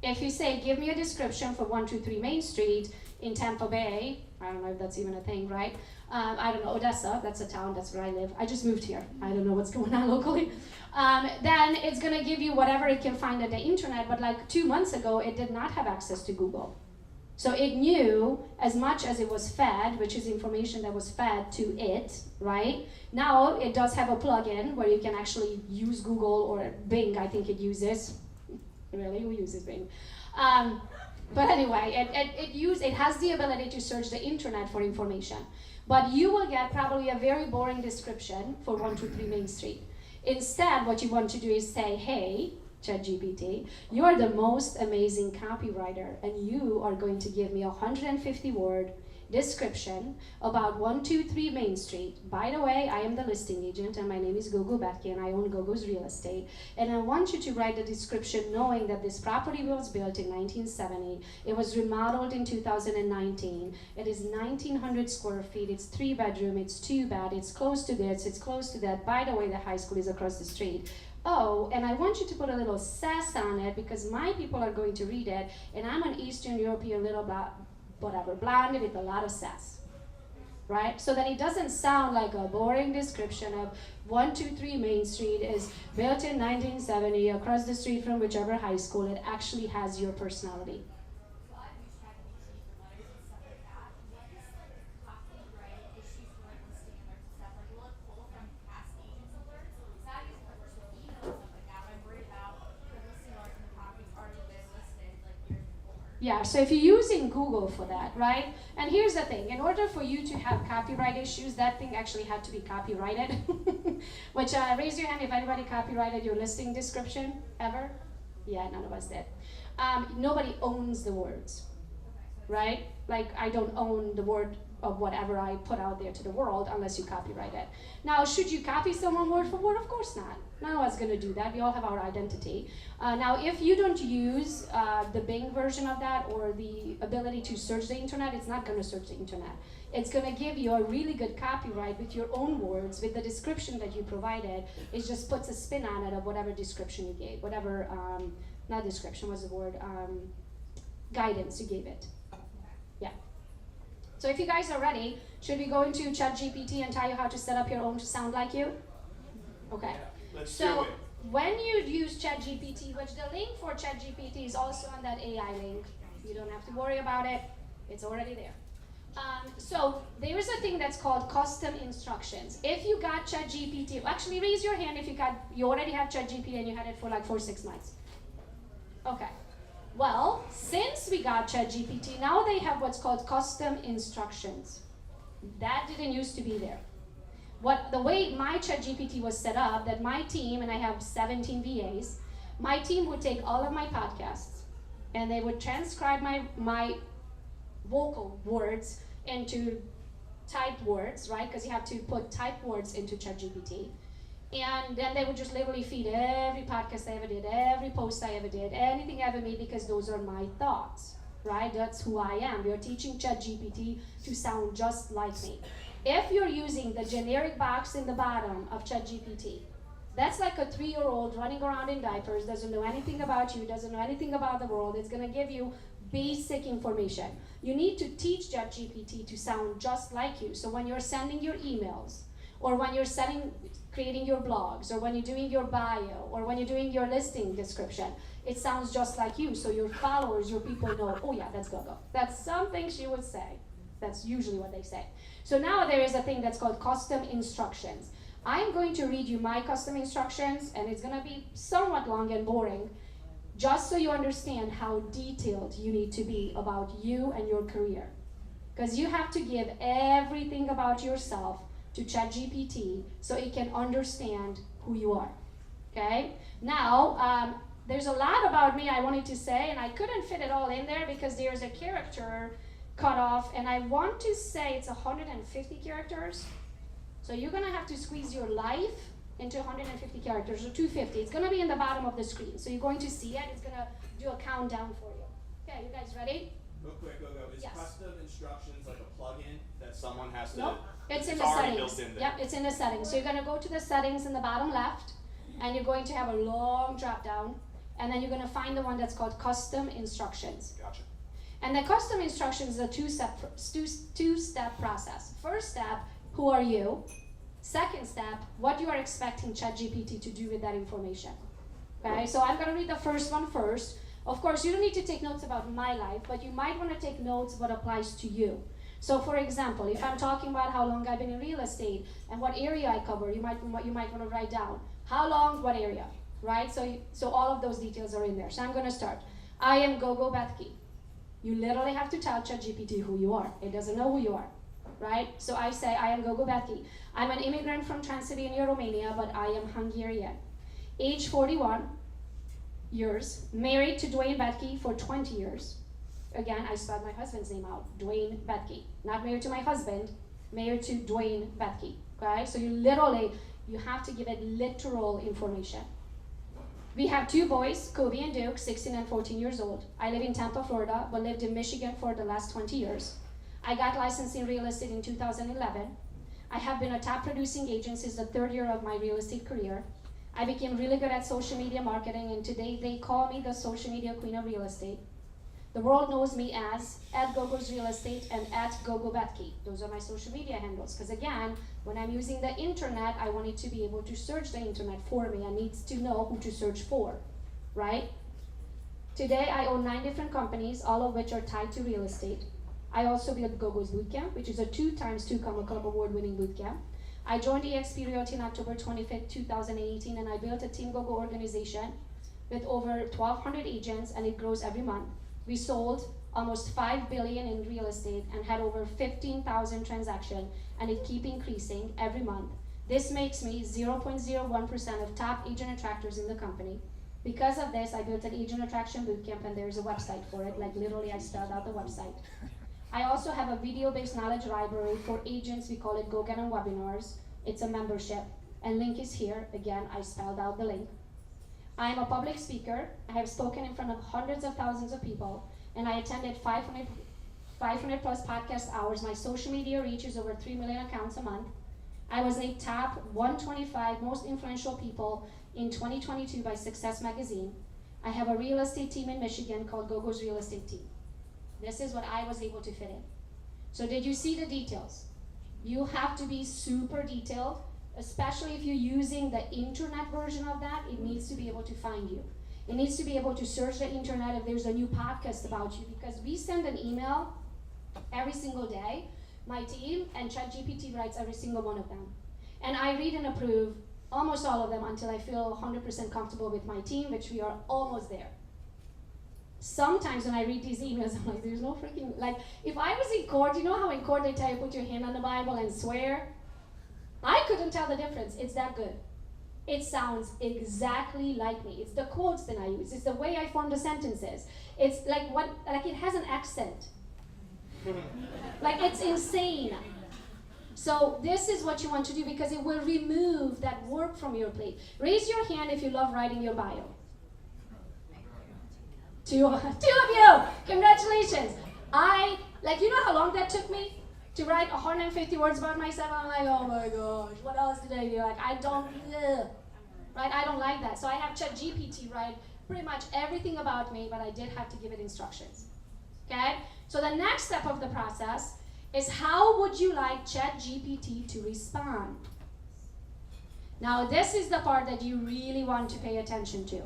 If you say, give me a description for 123 Main Street in Tampa Bay, I don't know if that's even a thing, right? I don't know, Odessa, that's a town, that's where I live. I just moved here. I don't know what's going on locally. Then it's gonna give you whatever it can find on the internet, but like 2 months ago, it did not have access to Google. So it knew as much as it was fed, which is information that was fed to it, right? Now it does have a plugin where you can actually use Google or Bing, I think it uses. Really, who uses Bing? But anyway, it has the ability to search the internet for information. But you will get probably a very boring description for 123 Main Street. Instead, what you want to do is say, hey, ChatGPT, you are the most amazing copywriter, and you are going to give me a 150-word description about 123 Main Street. By the way, I am the listing agent, and my name is Gogo Bethke, and I own Gogo's Real Estate. And I want you to write the description knowing that this property was built in 1970. It was remodeled in 2019. It is 1,900 square feet. It's 3-bedroom. It's 2-bed. It's close to this. It's close to that. By the way, the high school is across the street. Oh, and I want you to put a little sass on it because my people are going to read it, and I'm an Eastern European little blonde with a lot of sass, right? So that it doesn't sound like a boring description of 123 Main Street is built in 1970 across the street from whichever high school. It actually has your personality. So I've used Chat GPT for letters and stuff like that. What is the copyright issues for like listing alerts and stuff? Like, will it pull from past agents alerts? It's not using the personal email and stuff like that, but I'm worried about the listing alert and the property's already been listed like years before. Yeah, so if you're using Google for that, right? And here's the thing, in order for you to have copyright issues, that thing actually had to be copyrighted. Which, raise your hand if anybody copyrighted your listing description, ever? Yeah, none of us did. Nobody owns the words, right? Like, I don't own the word of whatever I put out there to the world unless you copyright it. Now, should you copy someone word for word? Of course not. None of us going to do that. We all have our identity. Now, if you don't use the Bing version of that or the ability to search the internet, it's not going to search the internet. It's going to give you a really good copyright with your own words, with the description that you provided. It just puts a spin on it of whatever description you gave, whatever, not description, what's the word, guidance you gave it. Yeah. So if you guys are ready, should we go into Chat GPT and tell you how to set up your own to sound like you? Okay. Let's do So it. when you use Chat GPT, which the link for Chat GPT is also on that AI link, you don't have to worry about it. It's already there. So there is a thing that's called custom instructions. If you got Chat GPT, actually raise your hand if you already have Chat GPT and you had it for like 4-6 months. Okay. Well, since we got Chat GPT, now they have what's called custom instructions. That didn't used to be there. The way my Chat GPT was set up, that my team, and I have 17 VAs, my team would take all of my podcasts and they would transcribe my vocal words into typed words, right? Because you have to put typed words into Chat GPT. And then they would just literally feed every podcast I ever did, every post I ever did, anything I ever made, because those are my thoughts, right? That's who I am. You're teaching Chat GPT to sound just like me. If you're using the generic box in the bottom of Chat GPT, that's like a 3-year-old running around in diapers, doesn't know anything about you, doesn't know anything about the world. It's going to give you basic information. You need to teach Chat GPT to sound just like you. So when you're sending your emails, or when you're creating your blogs, or when you're doing your bio, or when you're doing your listing description, it sounds just like you. So your followers, your people know, oh yeah, that's Gogo. That's something she would say. That's usually what they say. So now there is a thing that's called custom instructions. I'm going to read you my custom instructions, and it's going to be somewhat long and boring, just so you understand how detailed you need to be about you and your career. Because you have to give everything about yourself to ChatGPT so it can understand who you are. Okay? Now, there's a lot about me I wanted to say, and I couldn't fit it all in there because there's a character cut off, and I want to say it's 150 characters. So you're going to have to squeeze your life into 150 characters, or 250. It's going to be in the bottom of the screen. So you're going to see it. It's going to do a countdown for you. Okay, you guys ready? Real quick, Gogo, is Yes. custom instructions like a plugin that someone has to... Nope, it's in the already settings. built in there. Yep, it's in the settings. So you're going to go to the settings in the bottom left, and you're going to have a long drop down, and then you're going to find the one that's called custom instructions. Gotcha. And the custom instructions is a two-step process. First step, who are you? Second step, what you are expecting ChatGPT to do with that information. Okay, so I'm going to read the first one first. Of course, you don't need to take notes about my life, but you might want to take notes what applies to you. So for example, if I'm talking about how long I've been in real estate and what area I cover, you might want to write down how long, what area, right? So all of those details are in there. So I'm going to start. I am Gogo Bethke. You literally have to tell ChatGPT who you are. It doesn't know who you are, right? So I say, I am Gogo Bethke. I'm an immigrant from Transylvania, Romania, but I am Hungarian. Age 41 years, married to Dwayne Bethke for 20 years. Again, I spelled my husband's name out, Dwayne Bethke. Not married to my husband, married to Dwayne Bethke, okay? So you have to give it literal information. We have 2 boys, Kobe and Duke, 16 and 14 years old. I live in Tampa, Florida, but lived in Michigan for the last 20 years. I got licensed in real estate in 2011. I have been a top producing agent since the 3rd year of my real estate career. I became really good at social media marketing, and today they call me the social media queen of real estate. The world knows me as @Gogo's Real Estate and @Gogo Bethke. Those are my social media handles. Because again, when I'm using the internet, I want it to be able to search the internet for me and needs to know who to search for, right? Today, I own 9 different companies, all of which are tied to real estate. I also built Gogo's Bootcamp, which is a 2x2 Comma Club award-winning bootcamp. I joined eXp Realty on October 25th, 2018, and I built a Team Gogo organization with over 1,200 agents, and it grows every month. We sold almost $5 billion in real estate and had over 15,000 transactions, and it keeps increasing every month. This makes me 0.01% of top agent attractors in the company. Because of this, I built an agent attraction bootcamp, and there's a website for it. Like literally, I spelled out the website. I also have a video-based knowledge library for agents. We call it Go Get 'em Webinars. It's a membership, and link is here. Again, I spelled out the link. I am a public speaker. I have spoken in front of hundreds of thousands of people, and I attended 500 plus podcast hours. My social media reach is over 3 million accounts a month. I was named top 125 most influential people in 2022 by Success Magazine. I have a real estate team in Michigan called Gogo's Real Estate Team. This is what I was able to fit in. So did you see the details? You have to be super detailed, especially if you're using the internet version of that. It needs to be able to find you. It needs to be able to search the internet if there's a new podcast about you, because we send an email every single day, my team, and ChatGPT writes every single one of them. And I read and approve almost all of them until I feel 100% comfortable with my team, which we are almost there. Sometimes when I read these emails, I'm like, there's no freaking, like, if I was in court, you know how in court they tell you put your hand on the Bible and swear? I couldn't tell the difference. It's that good. It sounds exactly like me. It's the quotes that I use. It's the way I form the sentences. It's like it has an accent. Like, it's insane. So this is what you want to do, because it will remove that work from your plate. Raise your hand if you love writing your bio. Two of you. Congratulations. You know how long that took me to write 150 words about myself? I'm like, oh my gosh, what else did I do? Like, I don't like that. So I have Chat GPT write pretty much everything about me, but I did have to give it instructions. Okay? So the next step of the process is, how would you like Chat GPT to respond? Now, this is the part that you really want to pay attention to.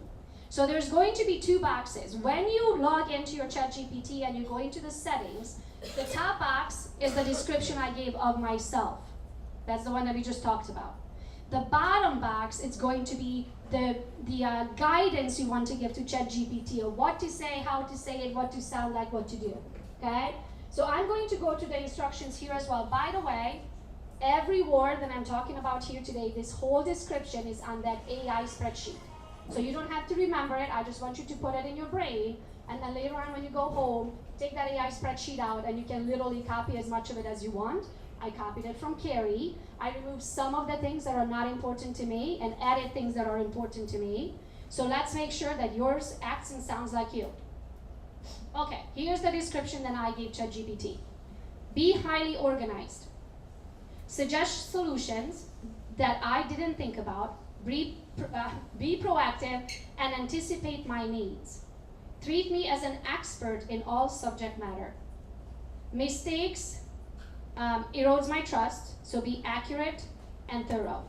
So there's going to be two boxes. When you log into your Chat GPT and you go into the settings, the top box is the description I gave of myself. That's the one that we just talked about. The bottom box, it's going to be the guidance you want to give to Chat GPT, of what to say, how to say it, what to sound like, what to do. Okay? So I'm going to go to the instructions here as well. By the way, every word that I'm talking about here today, this whole description is on that AI spreadsheet. So you don't have to remember it. I just want you to put it in your brain, and then later on when you go home, take that AI spreadsheet out, and you can literally copy as much of it as you want. I copied it from Carrie. I removed some of the things that are not important to me and added things that are important to me. So let's make sure that yours acts and sounds like you. Okay, here's the description that I gave ChatGPT. Be highly organized. Suggest solutions that I didn't think about. Be proactive and anticipate my needs. Treat me as an expert in all subject matter. Mistakes erodes my trust, so be accurate and thorough.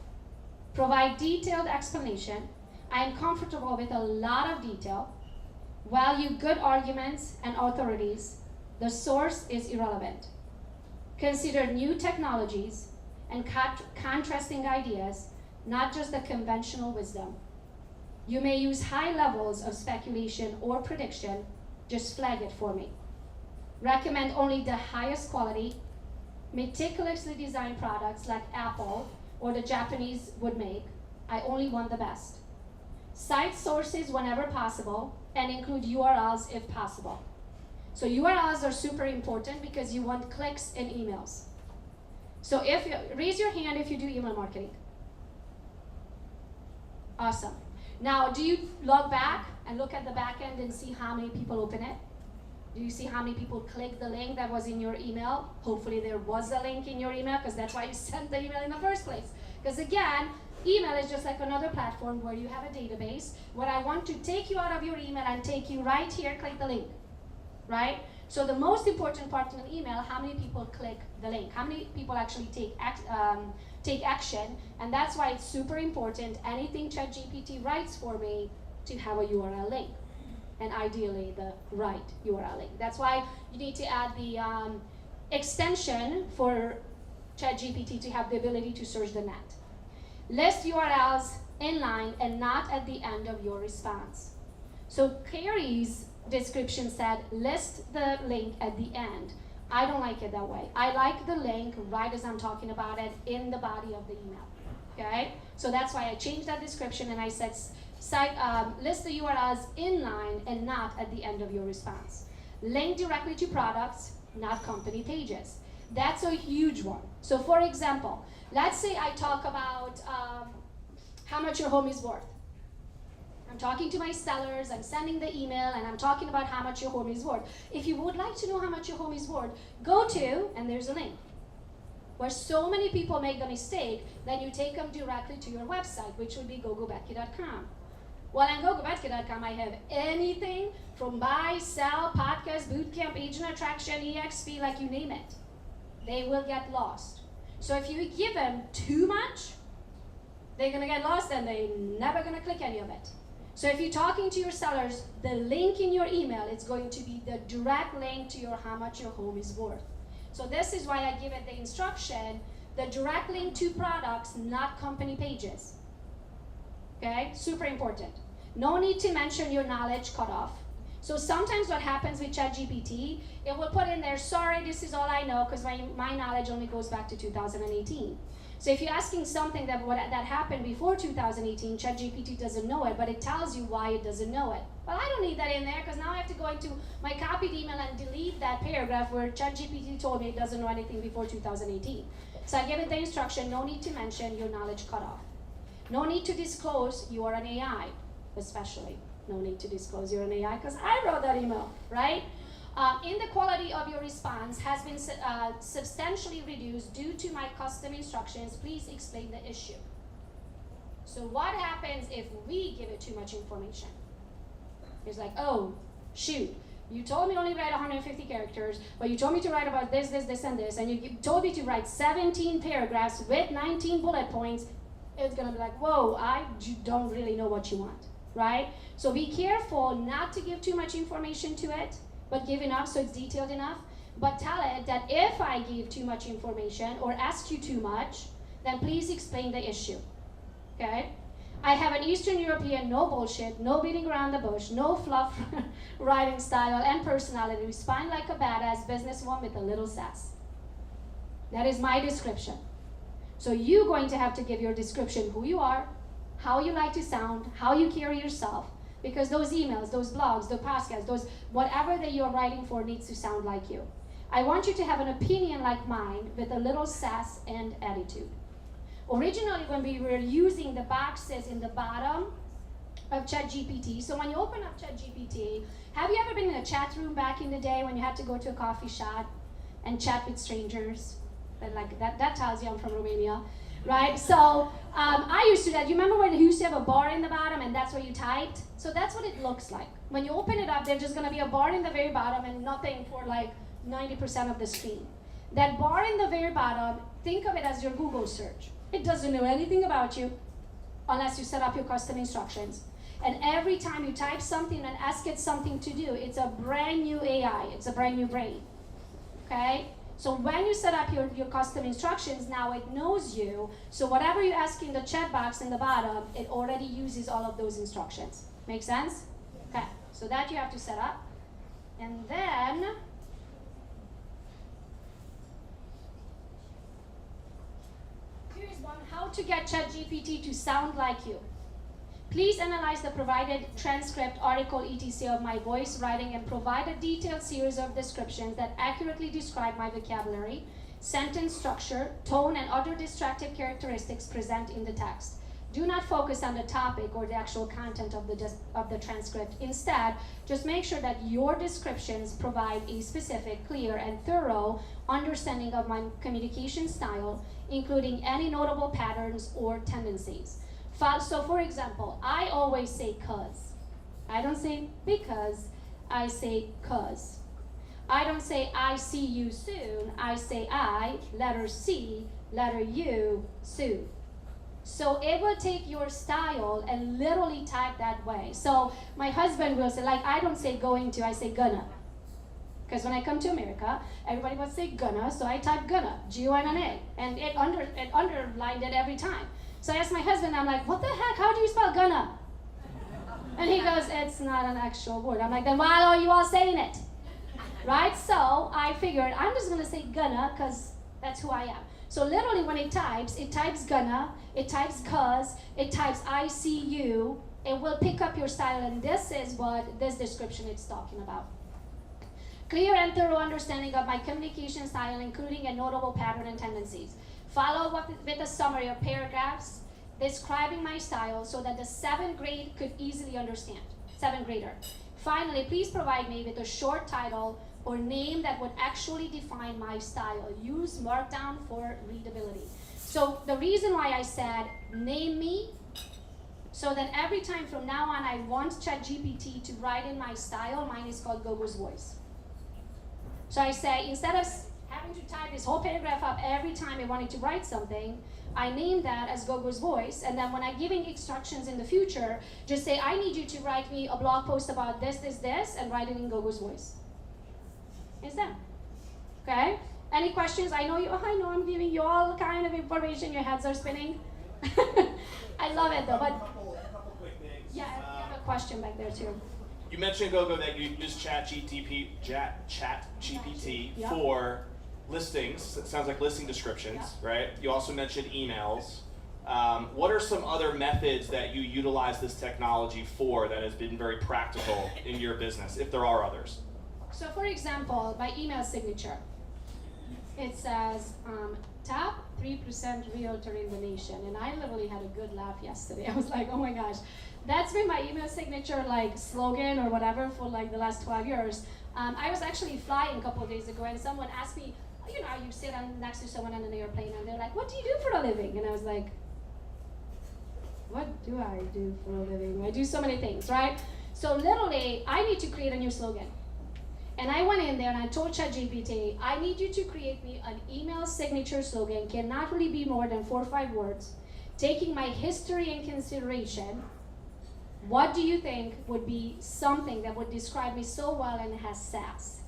Provide detailed explanation. I am comfortable with a lot of detail. Value good arguments and authorities. The source is irrelevant. Consider new technologies and contrasting ideas, not just the conventional wisdom. You may use high levels of speculation or prediction. Just flag it for me. Recommend only the highest quality, meticulously designed products like Apple or the Japanese would make. I only want the best. Cite sources whenever possible and include URLs if possible. So URLs are super important because you want clicks in emails. So raise your hand if you do email marketing. Awesome. Now, do you log back and look at the back end and see how many people open it? Do you see how many people click the link that was in your email? Hopefully there was a link in your email, because that's why you sent the email in the first place. Because again, email is just like another platform where you have a database. What I want to take you out of your email and take you right here, click the link, right? So the most important part in an email, how many people click the link? How many people actually take action? And that's why it's super important, anything ChatGPT writes for me, to have a URL link. And ideally the right URL link. That's why you need to add the extension for ChatGPT to have the ability to search the net. List URLs inline and not at the end of your response. So Carrie's description said, list the link at the end. I don't like it that way. I like the link right as I'm talking about it in the body of the email. Okay? So that's why I changed that description and I said, list the URLs inline and not at the end of your response. Link directly to products, not company pages. That's a huge one. So for example, let's say I talk about how much your home is worth. I'm talking to my sellers, I'm sending the email, and I'm talking about how much your home is worth. If you would like to know how much your home is worth, go to, and there's a link, where so many people make the mistake, then you take them directly to your website, which would be gogobethke.com. Well, on gogobethke.com, I have anything from buy, sell, podcast, bootcamp, agent attraction, EXP, like you name it. They will get lost. So if you give them too much, they're gonna get lost and they're never gonna click any of it. So if you're talking to your sellers, the link in your email is going to be the direct link to how much your home is worth. So this is why I give it the instruction, the direct link to products, not company pages. Okay, super important. No need to mention your knowledge cutoff. So sometimes what happens with ChatGPT, it will put in there, sorry, this is all I know, because my knowledge only goes back to 2018. So if you're asking something that happened before 2018, Chat GPT doesn't know it, but it tells you why it doesn't know it. Well, I don't need that in there because now I have to go into my copied email and delete that paragraph where Chat GPT told me it doesn't know anything before 2018. So I give it the instruction, no need to mention your knowledge cutoff. No need to disclose you are an AI, especially. No need to disclose you're an AI because I wrote that email, right? In the quality of your response has been substantially reduced due to my custom instructions. Please explain the issue. So what happens if we give it too much information? It's like, oh, shoot. You told me to only write 150 characters, but you told me to write about this, this, this, and this, and you told me to write 17 paragraphs with 19 bullet points. It's gonna be like, whoa, I don't really know what you want, right? So be careful not to give too much information to it, but give enough so it's detailed enough. But tell it that if I give too much information or ask you too much, then please explain the issue, okay? I have an Eastern European, no bullshit, no beating around the bush, no fluff writing style and personality, respond like a badass businesswoman with a little sass. That is my description. So you're going to have to give your description, who you are, how you like to sound, how you carry yourself, because those emails, those blogs, the podcasts, those whatever that you're writing for needs to sound like you. I want you to have an opinion like mine with a little sass and attitude. Originally, when we were using the boxes in the bottom of Chat GPT, so when you open up Chat GPT, have you ever been in a chat room back in the day when you had to go to a coffee shop and chat with strangers? That tells you I'm from Romania, right? So I used to do that. You remember when you used to have a bar in the bottom and that's where you typed? So that's what it looks like. When you open it up, there's just gonna be a bar in the very bottom and nothing for like 90% of the screen. That bar in the very bottom, think of it as your Google search. It doesn't know anything about you unless you set up your custom instructions. And every time you type something and ask it something to do, it's a brand new AI, it's a brand new brain, okay? So when you set up your custom instructions, now it knows you. So whatever you ask in the chat box in the bottom, it already uses all of those instructions. Make sense? Okay, so that you have to set up. And then, here's one, how to get ChatGPT to sound like you. Please analyze the provided transcript, article, etc. of my voice, writing, and provide a detailed series of descriptions that accurately describe my vocabulary, sentence structure, tone, and other distractive characteristics present in the text. Do not focus on the topic or the actual content of the transcript. Instead, just make sure that your descriptions provide a specific, clear, and thorough understanding of my communication style, including any notable patterns or tendencies. So for example, I always say cuz. I don't say because, I say cuz. I don't say I see you soon, I say I, letter C, letter U, soon. So it will take your style and literally type that way. So my husband will say, like, I don't say going to, I say gonna. Because when I come to America, everybody will say gonna, so I type gonna, G-U-N-N-A, and it underlined it every time. So I asked my husband, I'm like, what the heck, how do you spell gonna? And he goes, it's not an actual word. I'm like, then why are you all saying it? Right? So I figured I'm just gonna say gonna, because that's who I am. So literally when it types gonna, it types cuz, it types I see you, it will pick up your style, and this is what this description is talking about. Clear and thorough understanding of my communication style, including a notable pattern and tendencies. Follow up with a summary of paragraphs describing my style so that the 7th grade could easily understand. 7th grader. Finally, please provide me with a short title or name that would actually define my style. Use Markdown for readability. So the reason why I said name me, so that every time from now on I want ChatGPT to write in my style, mine is called Gogo's Voice. So I say, instead of having to type this whole paragraph up every time I wanted to write something, I name that as Gogo's Voice, and then when I'm giving instructions in the future, just say, I need you to write me a blog post about this, this, this, and write it in Gogo's Voice. It's done. Okay? Any questions? I know I'm giving you all kind of information, your heads are spinning. I love it though, but a couple quick things. yeah, I have a question back there too. You mentioned, Gogo, that you use Chat GPT Yep. for listings. It sounds like listing descriptions, right? You also mentioned emails. What are some other methods that you utilize this technology for that has been very practical in your business, if there are others? So for example, my email signature, it says, top 3% realtor in the nation. And I literally had a good laugh yesterday. I was like, oh my gosh, that's been my email signature like slogan or whatever for like the last 12 years. I was actually flying a couple of days ago and someone asked me, you know, you sit next to someone on an airplane and they're like, what do you do for a living? And I was like, what do I do for a living? I do so many things, right? So literally, I need to create a new slogan. And I went in there and I told Chat GPT, I need you to create me an email signature slogan, cannot really be more than 4 or 5 words, taking my history in consideration. What do you think would be something that would describe me so well and has sass?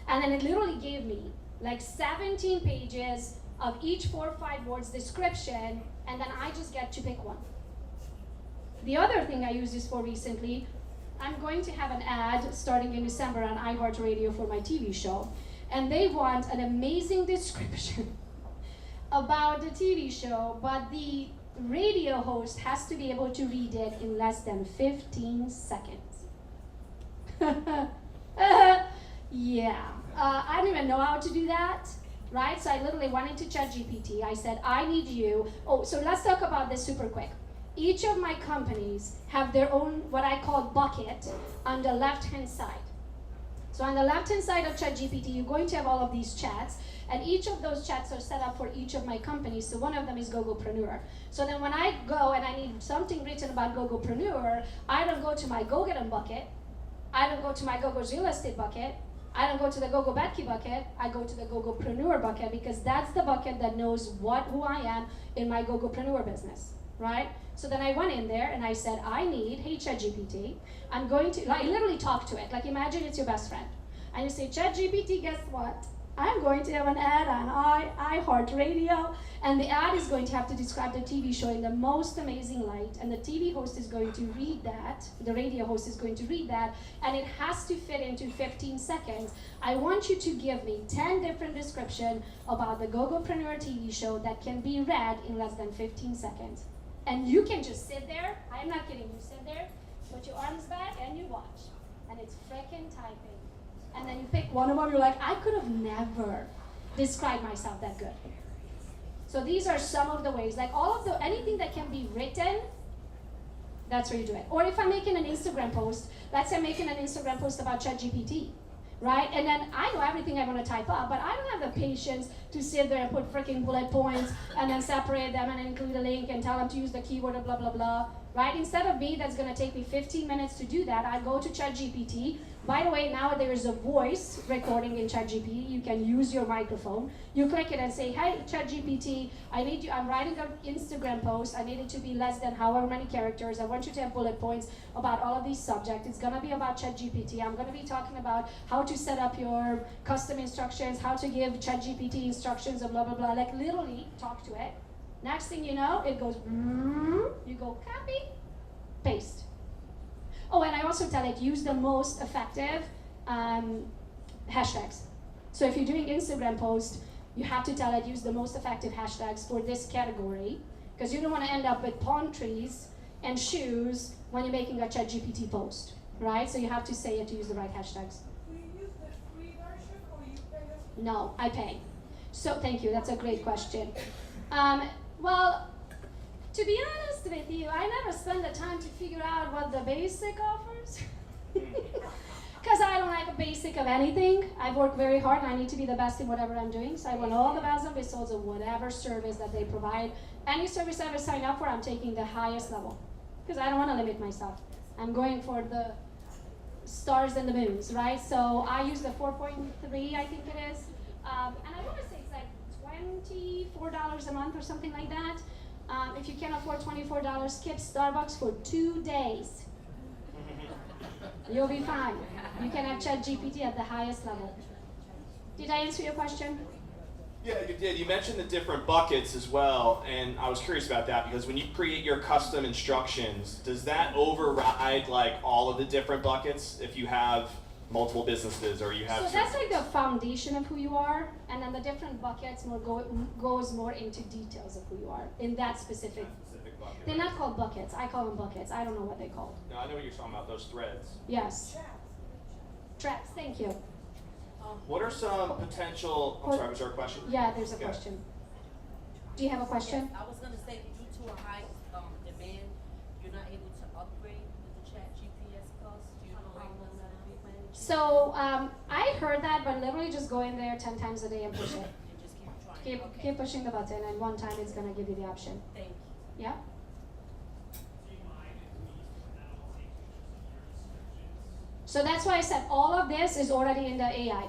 And then it literally gave me like 17 pages of each 4 or 5 words description, and then I just get to pick one. The other thing I used this for recently, I'm going to have an ad starting in December on iHeartRadio for my TV show, and they want an amazing description about the TV show, but the radio host has to be able to read it in less than 15 seconds. Yeah, I don't even know how to do that, right? So I literally went into Chat GPT. I said, I need you. Oh, so let's talk about this super quick. Each of my companies have their own, what I call bucket, on the left-hand side. So on the left-hand side of Chat GPT, you're going to have all of these chats, and each of those chats are set up for each of my companies. So one of them is Gogopreneur. So then when I go and I need something written about Gogopreneur, I don't go to my Go Get 'em bucket, I don't go to my Gogo's Real Estate bucket, I don't go to the Gogo Bethke bucket, I go to the Gogopreneur bucket, because that's the bucket that knows who I am in my Gogopreneur business, right? So then I went in there and I said, I need, hey ChatGPT, I'm going to, like, I literally talk to it. Like, imagine it's your best friend. And you say, ChatGPT, guess what? I'm going to have an ad on iHeartRadio, and the ad is going to have to describe the TV show in the most amazing light, and the TV host is going to read that, the radio host is going to read that, and it has to fit into 15 seconds. I want you to give me 10 different descriptions about the Gogopreneur TV show that can be read in less than 15 seconds. And you can just sit there, I'm not kidding, you sit there, put your arms back, and you watch. And it's frickin' typing. And then you pick one of them, you're like, I could have never described myself that good. So these are some of the ways, like anything that can be written, that's where you do it. Or if I'm making an Instagram post, let's say I'm making an Instagram post about ChatGPT, right? And then I know everything I want to type up, but I don't have the patience to sit there and put freaking bullet points and then separate them and include a link and tell them to use the keyword or blah, blah, blah, right? Instead of me, that's going to take me 15 minutes to do that, I go to ChatGPT. By the way, now there is a voice recording in ChatGPT. You can use your microphone. You click it and say, hey, ChatGPT, I'm writing an Instagram post. I need it to be less than however many characters. I want you to have bullet points about all of these subjects. It's going to be about ChatGPT. I'm going to be talking about how to set up your custom instructions, how to give ChatGPT instructions, and blah, blah, blah. Like, literally talk to it. Next thing you know, it goes, you go copy, paste. Oh, and I also tell it, use the most effective hashtags. So if you're doing Instagram posts, you have to tell it, use the most effective hashtags for this category, because you don't want to end up with palm trees and shoes when you're making a ChatGPT post, right? So you have to say it to use the right hashtags. Do you use the free version or you pay us? No, I pay. So thank you, that's a great question. Well, to be honest with you, I never spend the time to figure out what the basic offers. Because I don't like a basic of anything. I work very hard and I need to be the best in whatever I'm doing. So I want all the bells and whistles of whatever service that they provide. Any service I ever sign up for, I'm taking the highest level. Because I don't want to limit myself. I'm going for the stars and the moons, right? So I use the 4.3, I think it is. And I want to say it's like $24 a month or something like that. If you can't afford $24, skip Starbucks for 2 days. You'll be fine. You can have ChatGPT at the highest level. Did I answer your question? Yeah, you did. You mentioned the different buckets as well, and I was curious about that because when you create your custom instructions, does that override like all of the different buckets? If you have multiple businesses, or you have. So that's like the foundation of who you are, and then the different buckets goes more into details of who you are in that specific. Bucket. They're not called buckets. I call them buckets. I don't know what they're called. No, I know what you're talking about. Those threads. Yes. Traps. Thank you. What are some potential? I'm sorry. Was there a question? Yeah, there's a question. Do you have a question? Yes, I was going to say, due to a high demand, you're not able to upgrade with the Chat GPS Plus. Do you know anyone that would be managing? So I heard that, but literally just go in there 10 times a day and push it. And just keep trying. Keep pushing the button, and one time it's gonna give you the option. Thank you. Yeah. So that's why I said all of this is already in the AI.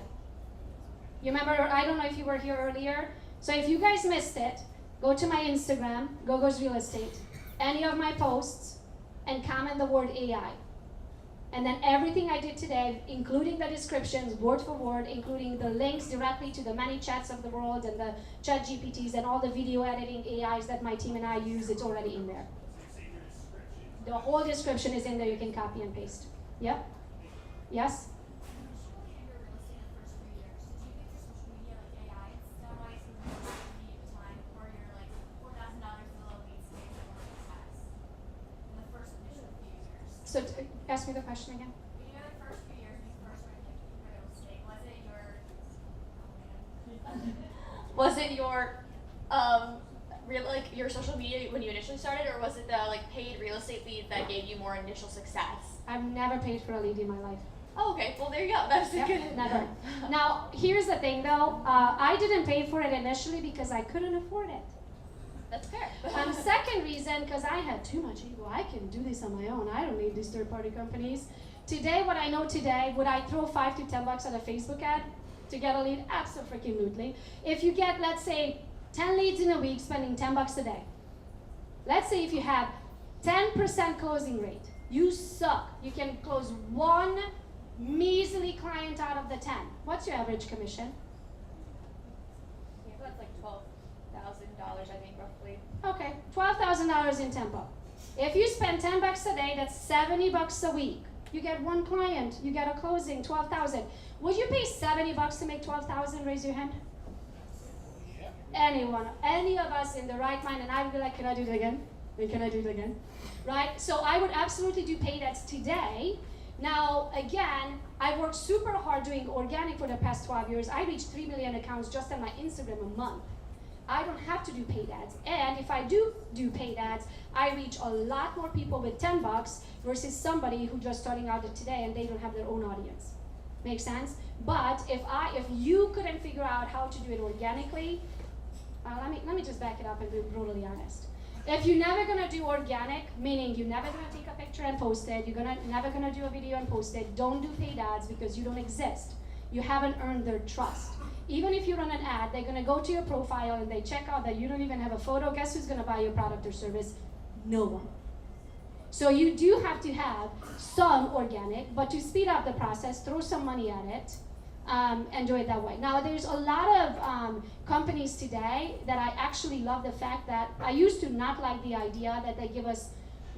You remember? I don't know if you were here earlier. So if you guys missed it, go to my Instagram, Gogo's Real Estate, any of my posts, and comment the word AI. And then everything I did today, including the descriptions, word for word, including the links directly to the many chats of the world and the Chat GPTs and all the video editing AIs that my team and I use, it's already in there. The whole description is in there. You can copy and paste. Yep. Yes? So ask me the question again. You know, the first few years when you first started like real estate, was it your your social media when you initially started, or was it the like paid real estate lead that gave you more initial success? I've never paid for a lead in my life. Oh, okay. Well, there you go. That's Yep, good. never. Now, here's the thing though. I didn't pay for it initially because I couldn't afford it. That's fair. Second reason, because I had too much ego. I can do this on my own. I don't need these third-party companies. Today, what I know today, would I throw $5 to $10 at a Facebook ad to get a lead? Absolutely. If you get, let's say, 10 leads in a week, spending $10 a day. Let's say if you have 10% closing rate, you suck. You can close one measly client out of the 10. What's your average commission? Yeah, that's like $12,000, I think, roughly. Okay, $12,000 in tempo. If you spend $10 a day, that's $70 a week. You get one client, you get a closing, $12,000. Would you pay $70 to make $12,000? Raise your hand. Anyone, any of us in the right mind, and I would be like, can I do it again? And can I do it again? Right? So I would absolutely do paid ads today. Now, again, I worked super hard doing organic for the past 12 years. I reached 3 million accounts just on my Instagram a month. I don't have to do paid ads. And if I do paid ads, I reach a lot more people with $10 versus somebody who just starting out today and they don't have their own audience. Make sense? But if you couldn't figure out how to do it organically, let me just back it up and be brutally honest. If you're never gonna do organic, meaning you're never gonna take a picture and post it, you're never gonna do a video and post it, don't do paid ads because you don't exist. You haven't earned their trust. Even if you run an ad, they're gonna go to your profile and they check out that you don't even have a photo. Guess who's gonna buy your product or service? No one. So you do have to have some organic, but to speed up the process, throw some money at it, and do it that way. Now, there's a lot of companies today that I actually love the fact that I used to not like the idea that they give us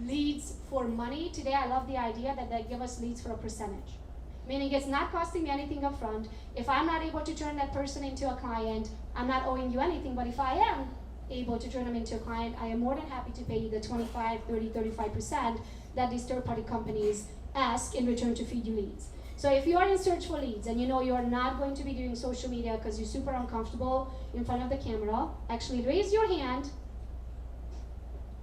leads for money. Today, I love the idea that they give us leads for a percentage. Meaning it's not costing me anything up front. If I'm not able to turn that person into a client, I'm not owing you anything. But if I am able to turn them into a client, I am more than happy to pay you the 25, 30, 35% that these third-party companies ask in return to feed you leads. So if you are in search for leads and you know you're not going to be doing social media because you're super uncomfortable in front of the camera, actually raise your hand,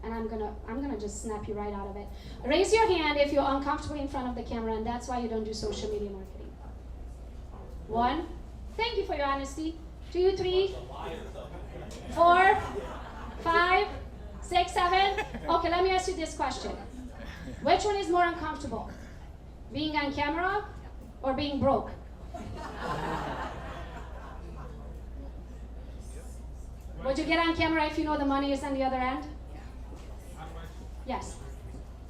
and I'm gonna just snap you right out of it. Raise your hand if you're uncomfortable in front of the camera and that's why you don't do social media marketing. 1, thank you for your honesty. 2, 3, 4, 5, 6, 7. Okay, let me ask you this question. Which one is more uncomfortable? Being on camera or being broke? Would you get on camera if you know the money is on the other end? Yes.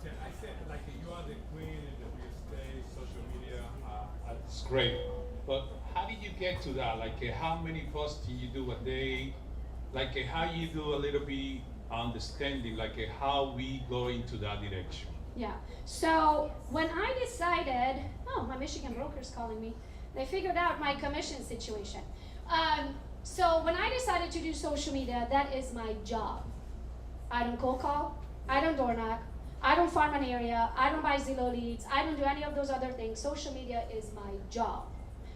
I said, like, you are the queen in the real estate, social media. It's great. But how did you get to that? Like, how many posts do you do a day? Like, how you do a little bit understanding, like, how we go into that direction? Yeah. So when I decided, oh, my Michigan broker's calling me. They figured out my commission situation. So when I decided to do social media, that is my job. I don't cold call. I don't door knock. I don't farm an area. I don't buy Zillow leads. I don't do any of those other things. Social media is my job,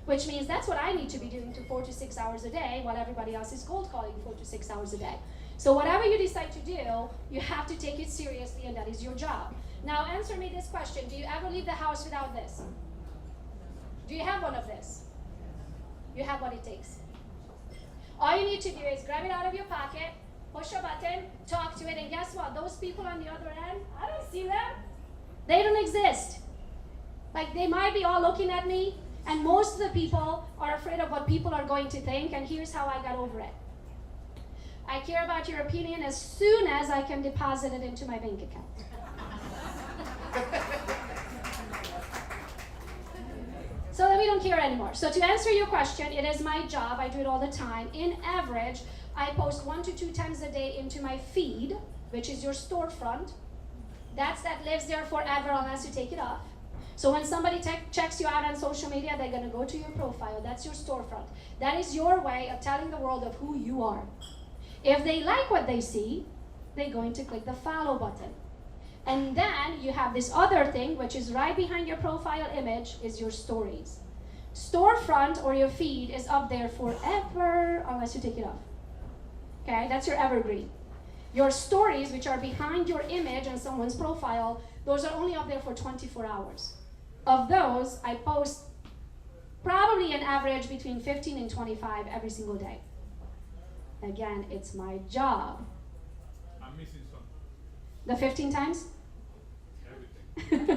which means that's what I need to be doing 4 to 6 hours a day while everybody else is cold calling 4 to 6 hours a day. So whatever you decide to do, you have to take it seriously, and that is your job. Now answer me this question. Do you ever leave the house without this? Do you have one of this? You have what it takes. All you need to do is grab it out of your pocket, push a button, talk to it, and guess what? Those people on the other end, I don't see them. They don't exist. Like, they might be all looking at me, and most of the people are afraid of what people are going to think, and here's how I got over it. I care about your opinion as soon as I can deposit it into my bank account. So then we don't care anymore. So to answer your question, it is my job. I do it all the time. In average, I post 1 to 2 times a day into my feed, which is your storefront. That lives there forever unless you take it off. So when somebody checks you out on social media, they're going to go to your profile. That's your storefront. That is your way of telling the world of who you are. If they like what they see, they're going to click the follow button. And then you have this other thing, which is right behind your profile image, is your stories. Storefront or your feed is up there forever unless you take it off. Okay, that's your evergreen. Your stories, which are behind your image on someone's profile, those are only up there for 24 hours. Of those, I post probably an average between 15 and 25 every single day. Again, it's my job. I'm missing something. The 15 times? Everything.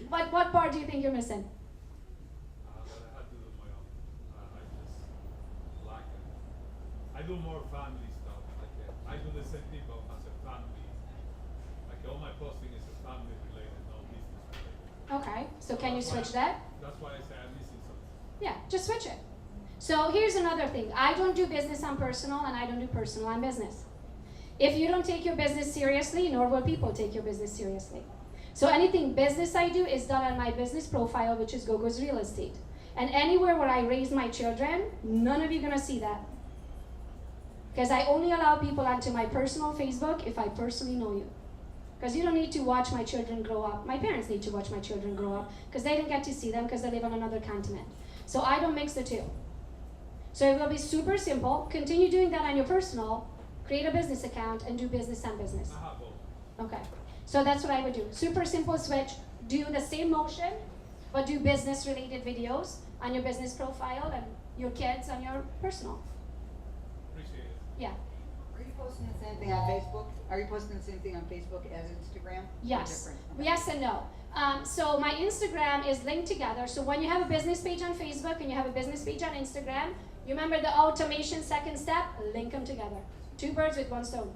But what part do you think you're missing? That I had to do my own. I just like it. I do more family stuff. I do the same thing, but as a family. Like all my posting is a family related, not business related. Okay, so can you switch that? That's why I say I'm missing something. Yeah, just switch it. So here's another thing. I don't do business on personal, and I don't do personal on business. If you don't take your business seriously, nor will people take your business seriously. So anything business I do is done on my business profile, which is Gogo's Real Estate. And anywhere where I raise my children, none of you are going to see that. Because I only allow people onto my personal Facebook if I personally know you. Because you don't need to watch my children grow up. My parents need to watch my children grow up because they didn't get to see them because they live on another continent. So I don't mix the two. So it will be super simple. Continue doing that on your personal. Create a business account and do business on business. Okay. So that's what I would do. Super simple switch. Do the same motion, but do business related videos on your business profile and your kids on your personal. Appreciate it. Yeah. Are you posting the same thing on Facebook? Are you posting the same thing on Facebook as Instagram? Yes. Or different? Okay. Yes and no. So my Instagram is linked together. So when you have a business page on Facebook and you have a business page on Instagram, you remember the automation second step? Link them together. 2 birds with 1 stone.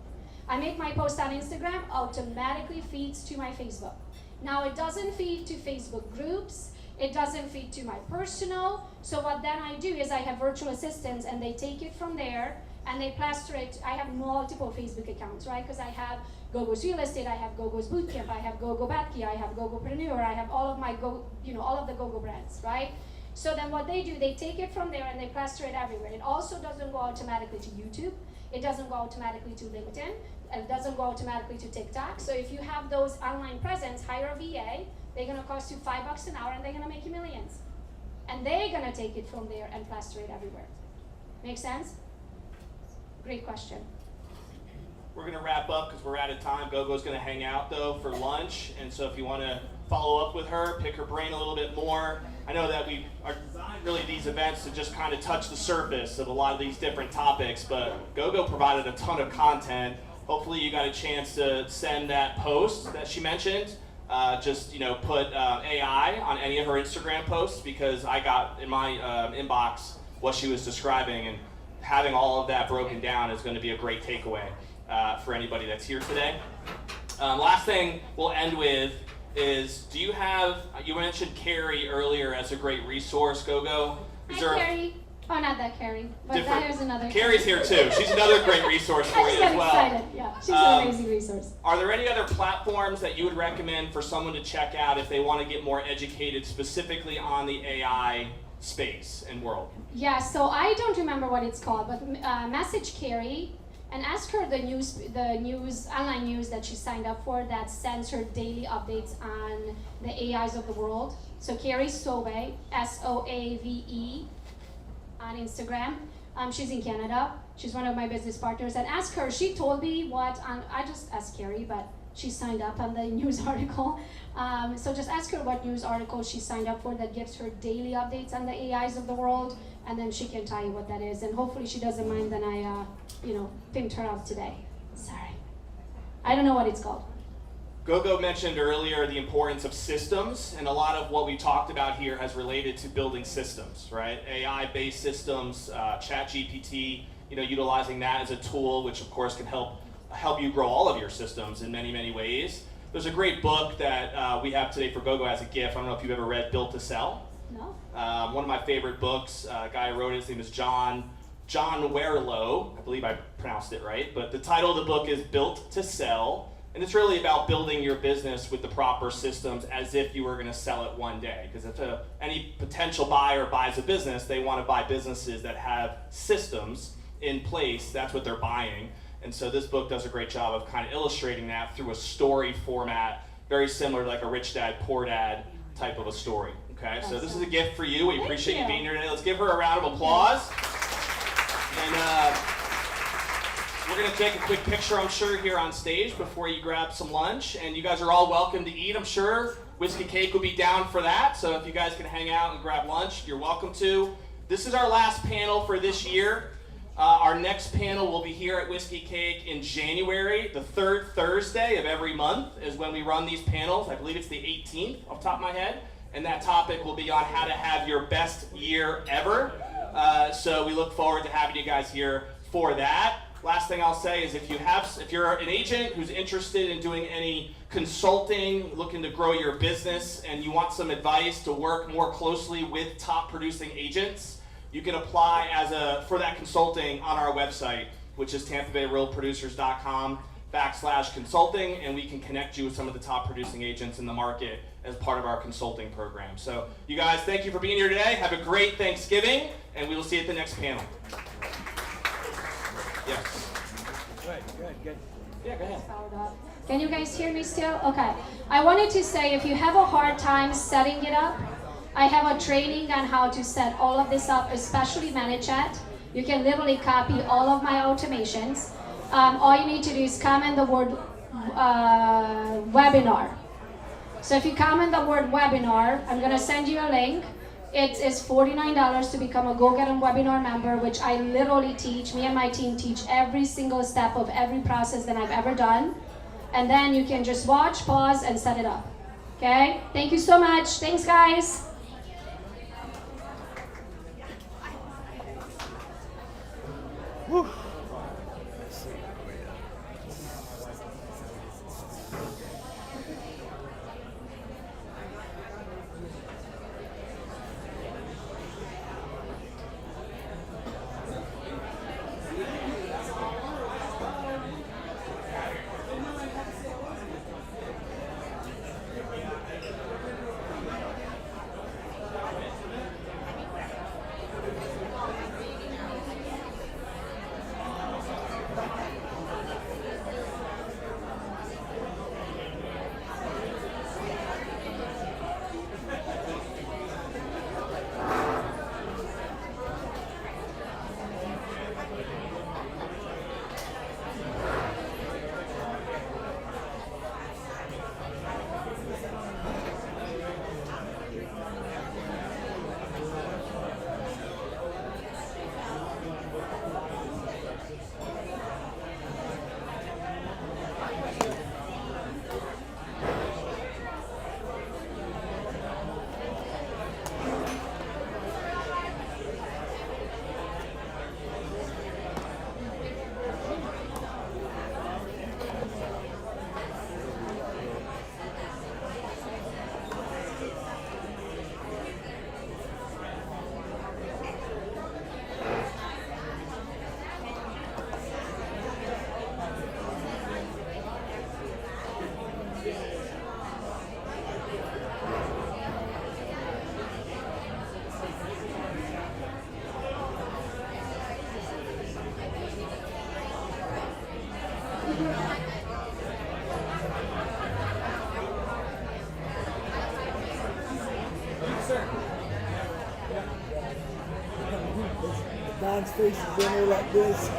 I make my post on Instagram, automatically feeds to my Facebook. Now it doesn't feed to Facebook groups. It doesn't feed to my personal. So what then I do is I have virtual assistants and they take it from there and they plaster it. I have multiple Facebook accounts, right? Because I have Gogo's Real Estate, I have Gogo's Bootcamp, I have Gogo Bethke, I have Gogopreneur, I have all of my all of the Gogo brands, right? So then what they do, they take it from there and they plaster it everywhere. It also doesn't go automatically to YouTube. It doesn't go automatically to LinkedIn. It doesn't go automatically to TikTok. So if you have those online presence, hire a VA. They're going to cost you $5 an hour and they're going to make you millions. And they're going to take it from there and plaster it everywhere. Make sense? Great question. We're going to wrap up because we're out of time. Gogo's going to hang out, though, for lunch. And so if you want to follow up with her, pick her brain a little bit more. I know that we are designed really these events to just kind of touch the surface of a lot of these different topics, but Gogo provided a ton of content. Hopefully you got a chance to send that post that she mentioned. Just put AI on any of her Instagram posts because I got in my inbox what she was describing, and having all of that broken down is going to be a great takeaway for anybody that's here today. Last thing we'll end with is, you mentioned Carrie earlier as a great resource, Gogo. Hi, Carrie. Oh, not that Carrie, but Different. there's another. Carrie's here too. She's another great resource for I just you as got well. excited. Yeah, she's an amazing resource. Are there any other platforms that you would recommend for someone to check out if they want to get more educated specifically on the AI space and world? Yeah, so I don't remember what it's called, but message Carrie and ask her the online news that she signed up for that sends her daily updates on the AIs of the world. So Carrie Soave, Soave, on Instagram. She's in Canada. She's one of my business partners. And ask her, she told me I just asked Carrie, but she signed up on the news article. So just ask her what news article she signed up for that gives her daily updates on the AIs of the world, and then she can tell you what that is. And hopefully she doesn't mind that I, pimped her up today. Sorry. I don't know what it's called. Gogo mentioned earlier the importance of systems, and a lot of what we talked about here has related to building systems, right? AI-based systems, Chat GPT, utilizing that as a tool, which of course can help you grow all of your systems in many, many ways. There's a great book that we have today for Gogo as a gift. I don't know if you've ever read Built to Sell. No. One of my favorite books, a guy who wrote it, his name is John Werlow. I believe I pronounced it right, but the title of the book is Built to Sell. And it's really about building your business with the proper systems as if you were going to sell it one day. Because if any potential buyer buys a business, they want to buy businesses that have systems in place. That's what they're buying. And so this book does a great job of kind of illustrating that through a story format, very similar to like a Rich Dad, Poor Dad type of a story. Okay, so this is a gift for you. We appreciate you being here today. Let's give her a round of applause. And we're going to take a quick picture, I'm sure, here on stage before you grab some lunch. And you guys are all welcome to eat, I'm sure. Whiskey Cake will be down for that. So if you guys can hang out and grab lunch, you're welcome to. This is our last panel for this year. Our next panel will be here at Whiskey Cake in January. The third Thursday of every month is when we run these panels. I believe it's the 18th off the top of my head. And that topic will be on how to have your best year ever. So we look forward to having you guys here for that. Last thing I'll say is if you're an agent who's interested in doing any consulting, looking to grow your business, and you want some advice to work more closely with top producing agents, you can apply for that consulting on our website, which is tampabayrealproducers.com/consulting, and we can connect you with some of the top producing agents in the market as part of our consulting program. So you guys, thank you for being here today. Have a great Thanksgiving, and we will see you at the next panel. Yes. Good. Yeah, go ahead. Can you guys hear me still? Okay. I wanted to say if you have a hard time setting it up, I have a training on how to set all of this up, especially ManyChat. You can literally copy all of my automations. All you need to do is comment the word webinar. So if you comment the word webinar, I'm going to send you a link. It is $49 to become a Go Get 'em webinar member, which I literally teach. Me and my team teach every single step of every process that I've ever done. And then you can just watch, pause, and set it up. Okay? Thank you so much. Thanks, guys. Whew. Don's face is in there like this.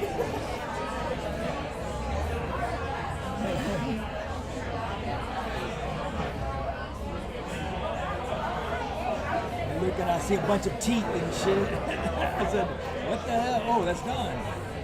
I look and I see a bunch of teeth and shit. I said, what the hell? Oh, that's Don.